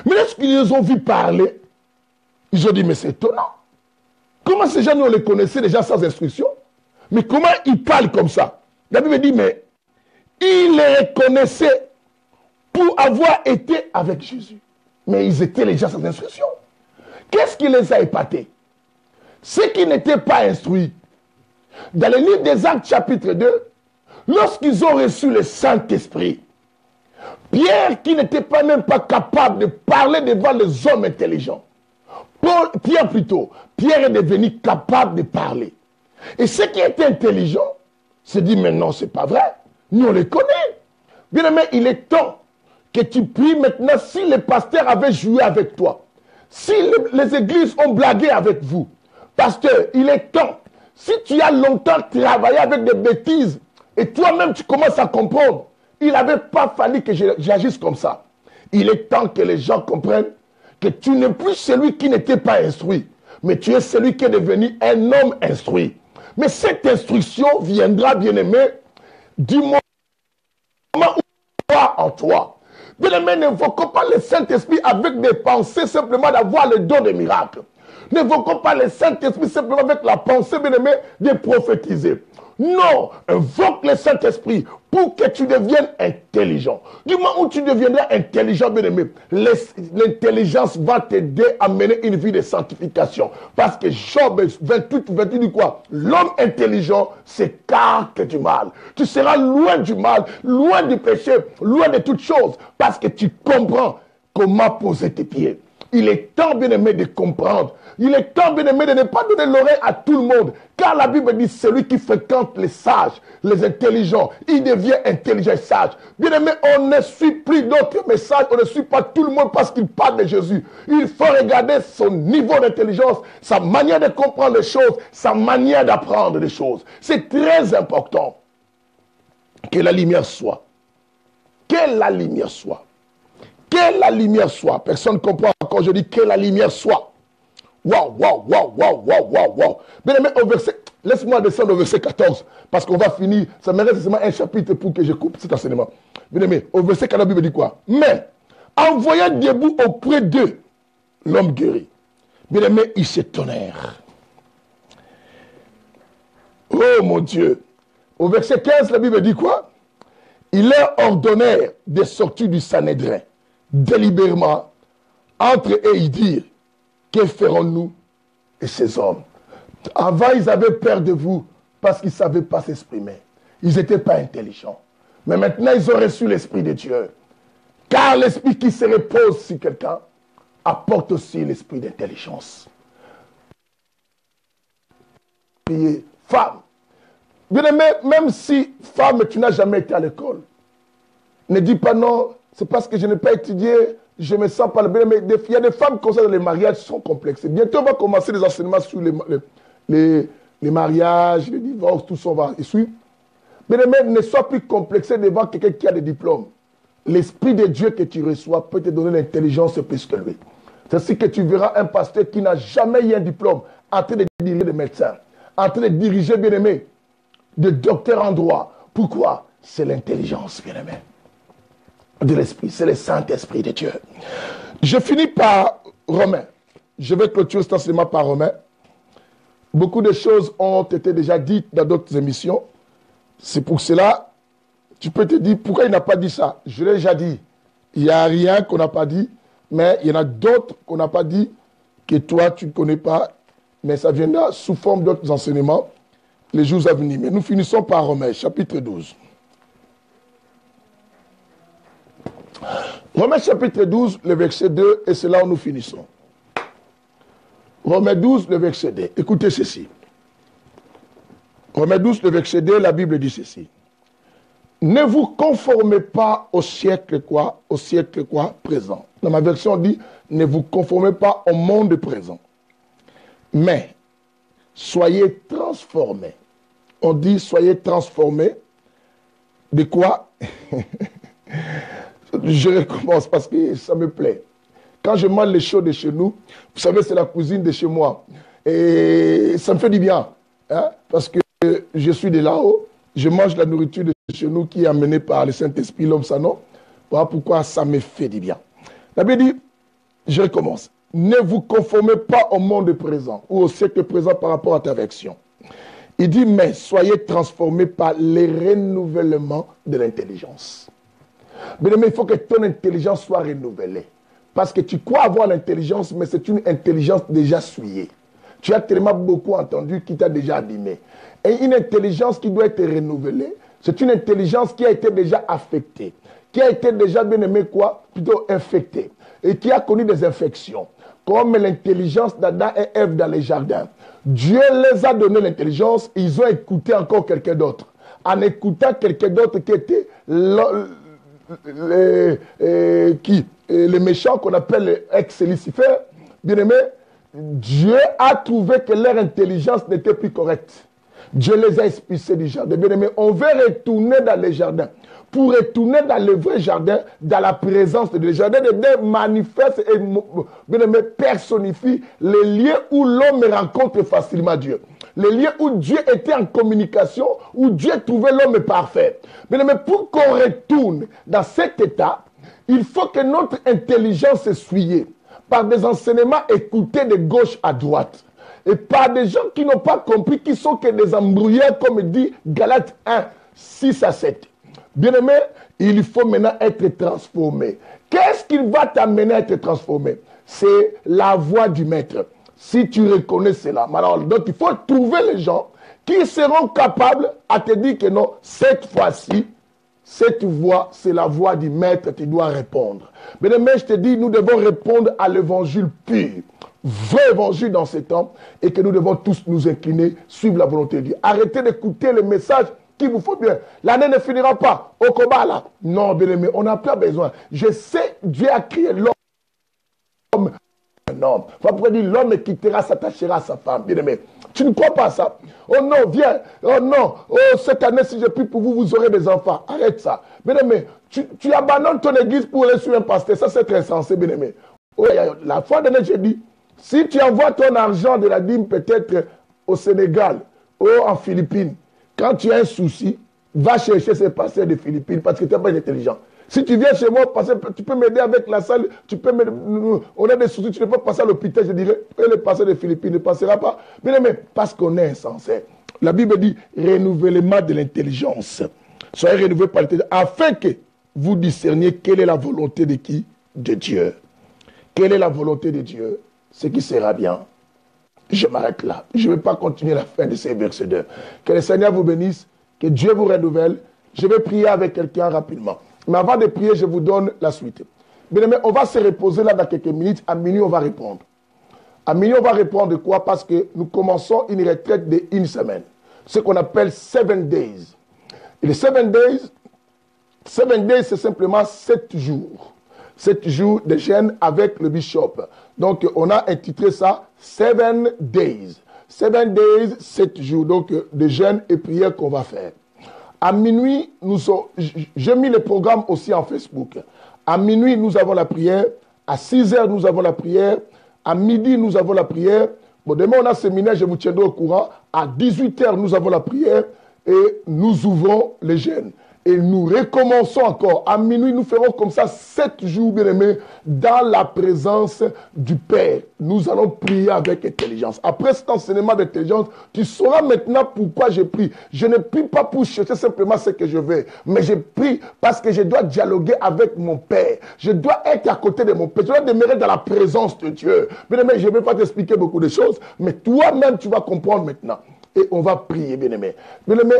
[SPEAKER 1] Mais lorsqu'ils les ont vus parler, ils ont dit, mais c'est étonnant. Comment ces gens, nous, on les connaissait déjà sans instruction? Mais comment ils parlent comme ça? La Bible dit, mais ils les reconnaissaient pour avoir été avec Jésus. Mais ils étaient les gens sans instruction. Qu'est-ce qui les a épatés? Ceux qui n'étaient pas instruits. Dans le livre des Actes chapitre 2, lorsqu'ils ont reçu le Saint-Esprit, Pierre, qui n'était même pas capable de parler devant les hommes intelligents, Pierre est devenu capable de parler. Et ceux qui étaient intelligents se disent, mais non, c'est pas vrai. Nous, on les connaît. Bien aimé, il est temps que tu pries maintenant si les pasteurs avaient joué avec toi. Si les églises ont blagué avec vous. Pasteur, il est temps. Si tu as longtemps travaillé avec des bêtises et toi-même tu commences à comprendre, il n'avait pas fallu que j'agisse comme ça. Il est temps que les gens comprennent que tu n'es plus celui qui n'était pas instruit, mais tu es celui qui est devenu un homme instruit. Mais cette instruction viendra, bien-aimé, du moment où tu crois en toi. Bien-aimé, n'invoquons pas le Saint-Esprit avec des pensées simplement d'avoir le don des miracles. N'invoquons pas le Saint-Esprit simplement avec la pensée, bien-aimé, de prophétiser. Non, invoque le Saint-Esprit pour que tu deviennes intelligent. Du moment où tu deviendras intelligent, bien-aimé, l'intelligence va t'aider à mener une vie de sanctification. Parce que Job 28 dit quoi? L'homme intelligent s'écarte du mal. Tu seras loin du mal, loin du péché, loin de toutes choses. Parce que tu comprends comment poser tes pieds. Il est temps, bien-aimé, de comprendre. Il est temps, bien-aimé, de ne pas donner l'oreille à tout le monde. Car la Bible dit, celui qui fréquente les sages, les intelligents, il devient intelligent et sage. Bien-aimé, on ne suit plus d'autres messages, on ne suit pas tout le monde parce qu'il parle de Jésus. Il faut regarder son niveau d'intelligence, sa manière de comprendre les choses, sa manière d'apprendre les choses. C'est très important que la lumière soit. Que la lumière soit. Que la lumière soit. Personne ne comprend quand je dis que la lumière soit. Waouh, waouh, waouh, waouh, waouh, waouh, waouh. Bien aimé, au verset, laisse-moi descendre au verset 14, parce qu'on va finir. Ça me reste seulement un chapitre pour que je coupe cet enseignement. Bien aimé, au verset 14, la Bible dit quoi? Mais, en voyant debout auprès d'eux, l'homme guéri. Bien aimé, ils s'étonnèrent. Oh mon Dieu. Au verset 15, la Bible dit quoi? Ils leur ordonnèrent de sortir du Sanhédrin, délibérément, entre eux et ils dirent, que ferons-nous et ces hommes? Avant, ils avaient peur de vous parce qu'ils ne savaient pas s'exprimer. Ils n'étaient pas intelligents. Mais maintenant, ils ont reçu l'Esprit de Dieu. Car l'Esprit qui se repose sur quelqu'un apporte aussi l'esprit d'intelligence. Femme. Bien aimé, même si, femme, tu n'as jamais été à l'école, ne dis pas non, c'est parce que je n'ai pas étudié, je me sens pas le bien. Mais il y a des femmes comme ça dans les mariages qui sont complexes. Bientôt, on va commencer les enseignements sur les mariages, les divorces, tout ça, on va suivre. Bien aimé, ne sois plus complexé devant quelqu'un qui a des diplômes. L'Esprit de Dieu que tu reçois peut te donner l'intelligence plus que lui. C'est ainsi que tu verras un pasteur qui n'a jamais eu un diplôme en train de diriger des médecins, en train de diriger, bien aimé, des docteurs en droit. Pourquoi? C'est l'intelligence, bien aimé, de l'Esprit. C'est le Saint-Esprit de Dieu. Je finis par Romains. Je vais clôturer cet enseignement par Romains. Beaucoup de choses ont été déjà dites dans d'autres émissions. C'est pour cela, tu peux te dire, pourquoi il n'a pas dit ça? Je l'ai déjà dit. Il n'y a rien qu'on n'a pas dit, mais il y en a d'autres qu'on n'a pas dit, que toi, tu ne connais pas, mais ça viendra sous forme d'autres enseignements les jours à venir. Mais nous finissons par Romains, chapitre 12. Romains chapitre 12, le verset 2, et c'est là où nous finissons. Romains 12, le verset 2. Écoutez ceci. Romains 12, le verset 2, la Bible dit ceci. Ne vous conformez pas au siècle quoi? Au siècle quoi? Présent. Dans ma version, on dit, ne vous conformez pas au monde présent. Mais, soyez transformés. On dit, soyez transformés. De quoi? Je recommence parce que ça me plaît. Quand je mange les choses de chez nous, vous savez, c'est la cuisine de chez moi. Et ça me fait du bien. Hein? Parce que je suis de là-haut. Je mange la nourriture de chez nous qui est amenée par le Saint-Esprit, l'homme ça non. Voilà pourquoi ça me fait du bien. La Bible dit, je recommence. Ne vous conformez pas au monde présent ou au siècle présent par rapport à ta version. Il dit, mais soyez transformés par les renouvellements de l'intelligence. Mais il faut que ton intelligence soit renouvelée. Parce que tu crois avoir l'intelligence, mais c'est une intelligence déjà souillée. Tu as tellement beaucoup entendu qui t'a déjà abîmé. Et une intelligence qui doit être renouvelée, c'est une intelligence qui a été déjà affectée, qui a été déjà, bien aimé quoi, plutôt infectée, et qui a connu des infections, comme l'intelligence d'Adam et Ève dans les jardins. Dieu les a donné l'intelligence, ils ont écouté encore quelqu'un d'autre. En écoutant quelqu'un d'autre qui était les méchants qu'on appelle ex-Lucifer, bien aimé, Dieu a trouvé que leur intelligence n'était plus correcte. Dieu les a expulsés du jardin. Bien aimé, on veut retourner dans les jardins. Pour retourner dans le vrai jardin, dans la présence de Dieu. Le jardin de Dieu manifeste et bien aimé, personnifie les lieux où l'homme rencontre facilement Dieu. Les lieux où Dieu était en communication, où Dieu trouvait l'homme parfait. Bien aimé, pour qu'on retourne dans cet état, il faut que notre intelligence soit souillée par des enseignements écoutés de gauche à droite. Et par des gens qui n'ont pas compris, qui sont que des embrouilleurs, comme dit Galates 1, 6 à 7. Bien-aimé, il faut maintenant être transformé. Qu'est-ce qui va t'amener à être transformé? C'est la voix du maître. Si tu reconnais cela, alors, donc il faut trouver les gens qui seront capables à te dire que non, cette fois-ci, cette voix, c'est la voix du maître, tu dois répondre. Bien-aimé, je te dis, nous devons répondre à l'évangile pur. Vrai évangile dans ces temps, et que nous devons tous nous incliner, suivre la volonté de Dieu. Arrêtez d'écouter les messages qui vous font bien. L'année ne finira pas au combat là. Non, bien aimé, on n'a pas besoin. Je sais, Dieu a créé l'homme. Non, pourquoi dire l'homme quittera, s'attachera à sa femme, bien aimé. Tu ne crois pas ça? Oh non, viens. Oh non. Oh, cette année, si je prie pour vous, vous aurez des enfants. Arrête ça. Bien aimé, tu abandonnes ton église pour aller sur un pasteur. Ça, c'est très sensé, bien aimé. Oh, la fois dernière, j'ai dit, si tu envoies ton argent de la dîme peut-être au Sénégal ou en Philippines, quand tu as un souci, va chercher ces pasteurs de Philippines parce que tu n'es pas intelligent. Si tu viens chez moi, tu peux m'aider avec la salle, on a des soucis, tu ne peux pas passer à l'hôpital, je dirais, et le pasteur de Philippines ne passera pas. Bien aimé, parce qu'on est insensé. La Bible dit, renouvellement de l'intelligence. Soyez renouvelés par l'intelligence, afin que vous discerniez quelle est la volonté de qui? De Dieu. Quelle est la volonté de Dieu? Ce qui sera bien. Je m'arrête là. Je ne vais pas continuer la fin de ces versets 2. Que le Seigneur vous bénisse, que Dieu vous renouvelle. Je vais prier avec quelqu'un rapidement. Mais avant de prier, je vous donne la suite. Bien aimé, on va se reposer là dans quelques minutes. À minuit, on va répondre. À minuit, on va répondre quoi? Parce que nous commençons une retraite de une semaine. Ce qu'on appelle 7 days. Et les 7 days, c'est simplement 7 jours. 7 jours de jeûne avec le bishop. Donc, on a intitulé ça 7 days. 7 days, 7 jours. Donc, de jeûne et prière qu'on va faire. À minuit, j'ai mis le programme aussi en Facebook. À minuit, nous avons la prière. À 6 heures, nous avons la prière. À midi, nous avons la prière. Bon, demain, on a séminaire, je vous tiendrai au courant. À 18 heures, nous avons la prière. Et nous ouvrons les jeûnes. Et nous recommençons encore. À minuit, nous ferons comme ça 7 jours, bien aimés, dans la présence du Père. Nous allons prier avec intelligence. Après cet enseignement d'intelligence, tu sauras maintenant pourquoi je prie. Je ne prie pas pour chercher simplement ce que je veux, mais je prie parce que je dois dialoguer avec mon Père. Je dois être à côté de mon Père. Je dois demeurer dans la présence de Dieu. Bien aimé, je ne vais pas t'expliquer beaucoup de choses, mais toi-même, tu vas comprendre maintenant. Et on va prier, bien aimé. Bien aimé,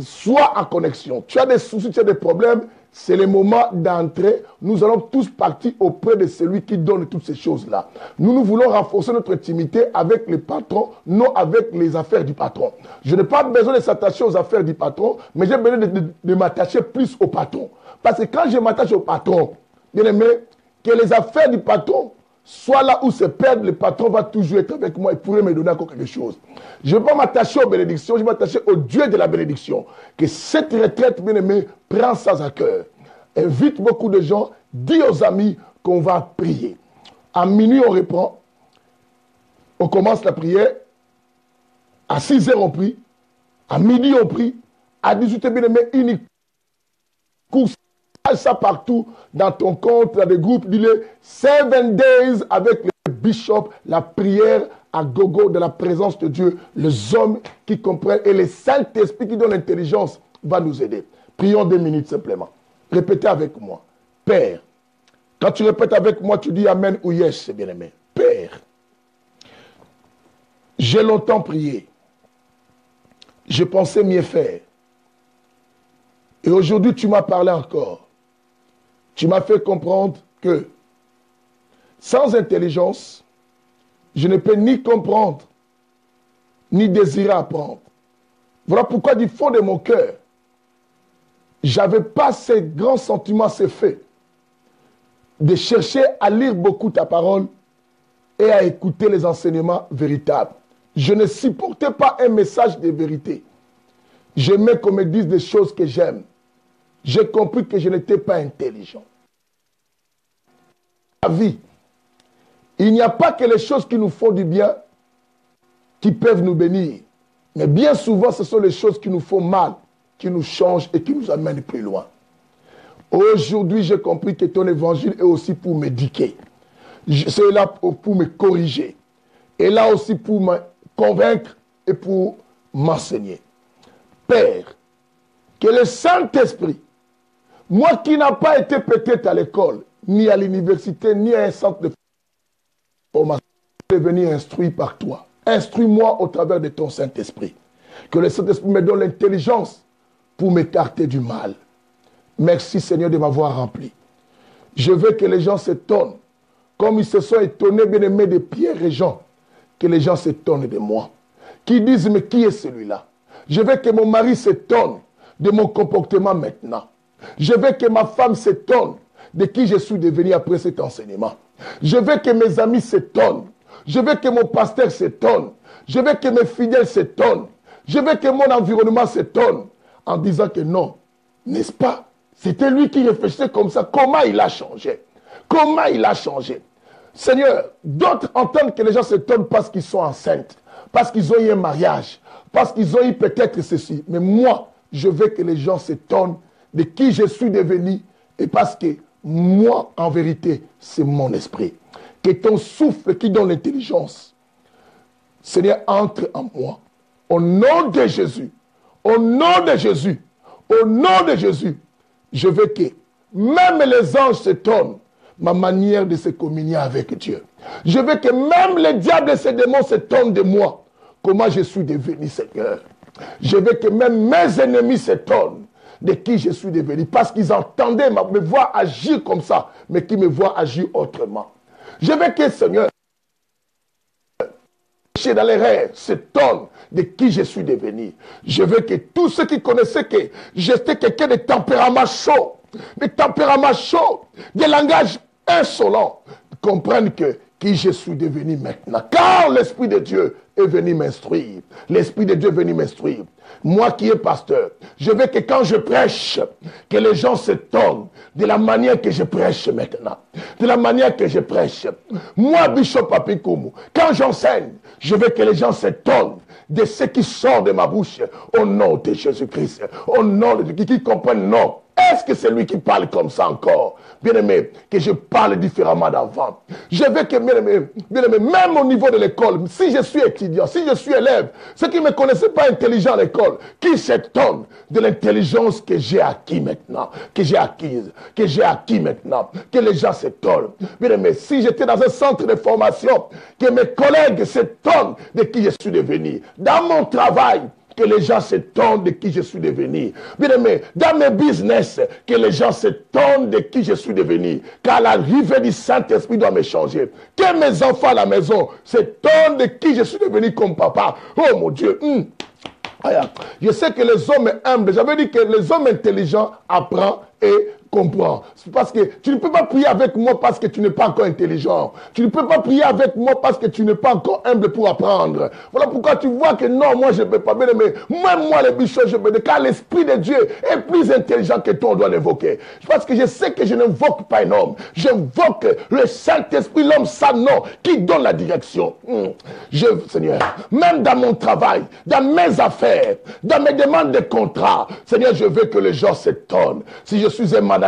[SPEAKER 1] sois en connexion. Tu as des soucis, tu as des problèmes, c'est le moment d'entrer. Nous allons tous partir auprès de celui qui donne toutes ces choses-là. Nous voulons renforcer notre intimité avec les patrons, non avec les affaires du patron. Je n'ai pas besoin de s'attacher aux affaires du patron, mais j'ai besoin de m'attacher plus au patron. Parce que quand je m'attache au patron, bien aimé, que les affaires du patron soit là où se perdent, le patron va toujours être avec moi et pourrait me donner encore quelque chose. Je ne vais pas m'attacher aux bénédictions, je vais m'attacher au Dieu de la bénédiction. Que cette retraite, bien aimée, prend ça à cœur. Invite beaucoup de gens, dis aux amis qu'on va prier. À minuit, on reprend. On commence la prière. À 6 heures, on prie. À midi, on prie. À 18 heures, bien aimé, une course. Ça partout dans ton compte, dans des groupes, dis-le 7 days avec le bishop, la prière à gogo de la présence de Dieu, les hommes qui comprennent et le Saint-Esprit qui donne l'intelligence va nous aider. Prions 2 minutes simplement. Répétez avec moi. Père, quand tu répètes avec moi, tu dis Amen ou Yes, bien aimé. Père, j'ai longtemps prié. Je pensais mieux faire. Et aujourd'hui, tu m'as parlé encore. Tu m'as fait comprendre que sans intelligence, je ne peux ni comprendre, ni désirer apprendre. Voilà pourquoi du fond de mon cœur, j'avais pas ces grands sentiments, ces faits, de chercher à lire beaucoup ta parole et à écouter les enseignements véritables. Je ne supportais pas un message de vérité. J'aimais qu'on me dise des choses que j'aime. J'ai compris que je n'étais pas intelligent. La vie, il n'y a pas que les choses qui nous font du bien qui peuvent nous bénir. Mais bien souvent, ce sont les choses qui nous font mal, qui nous changent et qui nous amènent plus loin. Aujourd'hui, j'ai compris que ton évangile est aussi pour m'éduquer. C'est là pour me corriger. Et là aussi pour me convaincre et pour m'enseigner. Père, que le Saint-Esprit, moi qui n'ai pas été peut-être à l'école, ni à l'université, ni à un centre de formation, je vais venir instruire par toi. Instruis-moi au travers de ton Saint-Esprit. Que le Saint-Esprit me donne l'intelligence pour m'écarter du mal. Merci Seigneur de m'avoir rempli. Je veux que les gens s'étonnent, comme ils se sont étonnés, bien-aimés, de Pierre et Jean, que les gens s'étonnent de moi. Qui disent, mais qui est celui-là? Je veux que mon mari s'étonne de mon comportement maintenant. Je veux que ma femme s'étonne de qui je suis devenu après cet enseignement. Je veux que mes amis s'étonnent. Je veux que mon pasteur s'étonne. Je veux que mes fidèles s'étonnent. Je veux que mon environnement s'étonne en disant que non, n'est-ce pas? C'était lui qui réfléchissait comme ça. Comment il a changé? Comment il a changé? Seigneur, d'autres entendent que les gens s'étonnent parce qu'ils sont enceintes, parce qu'ils ont eu un mariage, parce qu'ils ont eu peut-être ceci. Mais moi, je veux que les gens s'étonnent de qui je suis devenu et parce que moi, en vérité, c'est mon esprit. Que ton souffle qui donne l'intelligence, Seigneur, entre en moi. Au nom de Jésus, au nom de Jésus, au nom de Jésus, je veux que même les anges s'étonnent ma manière de se communier avec Dieu. Je veux que même les diables et ces démons s'étonnent de moi. Comment je suis devenu Seigneur. Je veux que même mes ennemis s'étonnent de qui je suis devenu. Parce qu'ils entendaient me voir agir comme ça, mais qui me voient agir autrement. Je veux que Seigneur, dans les rêves, s'étonnent de qui je suis devenu. Je veux que tous ceux qui connaissaient que j'étais quelqu'un de tempérament chaud, de langage insolent, comprennent que qui je suis devenu maintenant. Car l'Esprit de Dieu est venu m'instruire. L'Esprit de Dieu est venu m'instruire. Moi qui est pasteur, je veux que quand je prêche, que les gens s'étonnent de la manière que je prêche maintenant. De la manière que je prêche. Moi, Bishop Apikoumou, quand j'enseigne, je veux que les gens s'étonnent de ce qui sort de ma bouche au nom de Jésus-Christ. Au nom de Dieu, qui comprennent non. Est-ce que c'est lui qui parle comme ça encore? Bien-aimé, que je parle différemment d'avant. Je veux que, bien-aimé, même au niveau de l'école, si je suis étudiant, si je suis élève, ceux qui ne me connaissaient pas intelligent à l'école, qui s'étonnent de l'intelligence que j'ai acquis maintenant, que j'ai acquis maintenant, que les gens s'étonnent. Bien-aimé, si j'étais dans un centre de formation, que mes collègues s'étonnent de qui je suis devenu. Dans mon travail, que les gens s'étonnent de qui je suis devenu. Bien-aimé, dans mes business, que les gens s'étonnent de qui je suis devenu. Car l'arrivée du Saint-Esprit doit me changer. Que mes enfants à la maison s'étonnent de qui je suis devenu comme papa. Oh mon Dieu. Je sais que les hommes humbles, j'avais dit que les hommes intelligents apprennent et comprennent. Parce que tu ne peux pas prier avec moi parce que tu n'es pas encore intelligent. Tu ne peux pas prier avec moi parce que tu n'es pas encore humble pour apprendre. Voilà pourquoi tu vois que non, moi je ne peux pas. Mais même moi, les bichons, je peux. Car l'Esprit de Dieu est plus intelligent que toi, on doit l'invoquer. Parce que je sais que je n'invoque pas un homme. J'invoque le Saint-Esprit, l'homme sans nom, qui donne la direction. Seigneur, même dans mon travail, dans mes affaires, dans mes demandes de contrat, Seigneur, je veux que les gens s'étonnent. Si je suis un manager,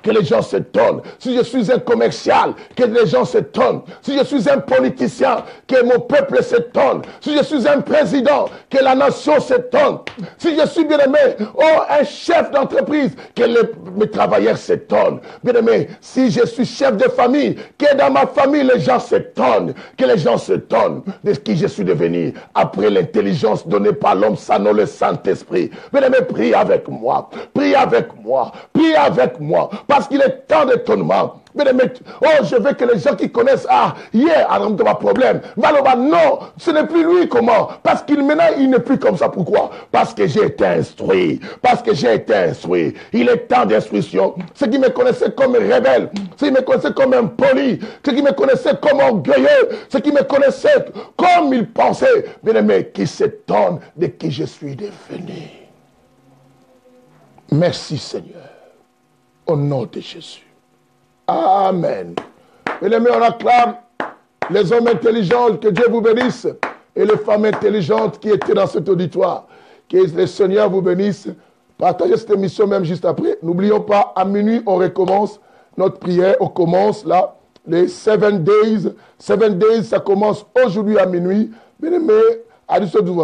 [SPEAKER 1] que les gens s'étonnent. Si je suis un commercial, que les gens s'étonnent. Si je suis un politicien, que mon peuple s'étonne. Si je suis un président, que la nation s'étonne. Si je suis bien-aimé, un chef d'entreprise, que mes travailleurs s'étonnent. Bien-aimé, si je suis chef de famille, que dans ma famille, les gens s'étonnent. Que les gens s'étonnent de qui je suis devenu. Après l'intelligence donnée par l'homme, ça non le Saint-Esprit. Bien-aimé, prie avec moi. Prie avec moi. Prie avec avec moi. Parce qu'il est temps d'étonnement. Mais oh, je veux que les gens qui connaissent, hier, alors de ma problème, non, ce n'est plus lui, comment? Parce qu'il maintenant, il n'est plus comme ça. Pourquoi? Parce que j'ai été instruit. Parce que j'ai été instruit. Il est temps d'instruction. Ceux qui me connaissaient comme rebelle, ceux qui me connaissaient comme impoli, ceux qui me connaissaient comme orgueilleux, ceux qui me connaissaient comme ils pensaient, bien-aimés, qui s'étonnent de qui je suis devenu. Merci Seigneur. Au nom de Jésus. Amen. Bien-aimés, on acclame les hommes intelligents, que Dieu vous bénisse, et les femmes intelligentes qui étaient dans cet auditoire. Que le Seigneur vous bénisse. Partagez cette émission même juste après. N'oublions pas, à minuit, on recommence notre prière. On commence là, les 7 days. 7 days, ça commence aujourd'hui à minuit. Bien-aimés,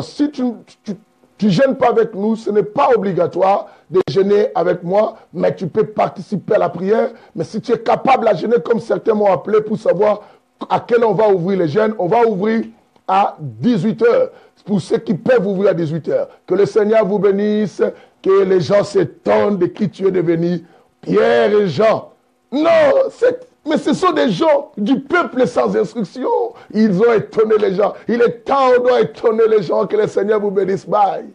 [SPEAKER 1] si tu ne gênes pas avec nous, ce n'est pas obligatoire de jeûner avec moi, mais tu peux participer à la prière. Mais si tu es capable de jeûner, comme certains m'ont appelé pour savoir à quelle on va ouvrir les jeûnes, on va ouvrir à 18h. Pour ceux qui peuvent ouvrir à 18h. Que le Seigneur vous bénisse, que les gens s'étonnent de qui tu es devenu. Pierre et Jean. Non, mais ce sont des gens du peuple sans instruction. Ils ont étonné les gens. Il est temps, on doit étonner les gens. Que le Seigneur vous bénisse. Bye.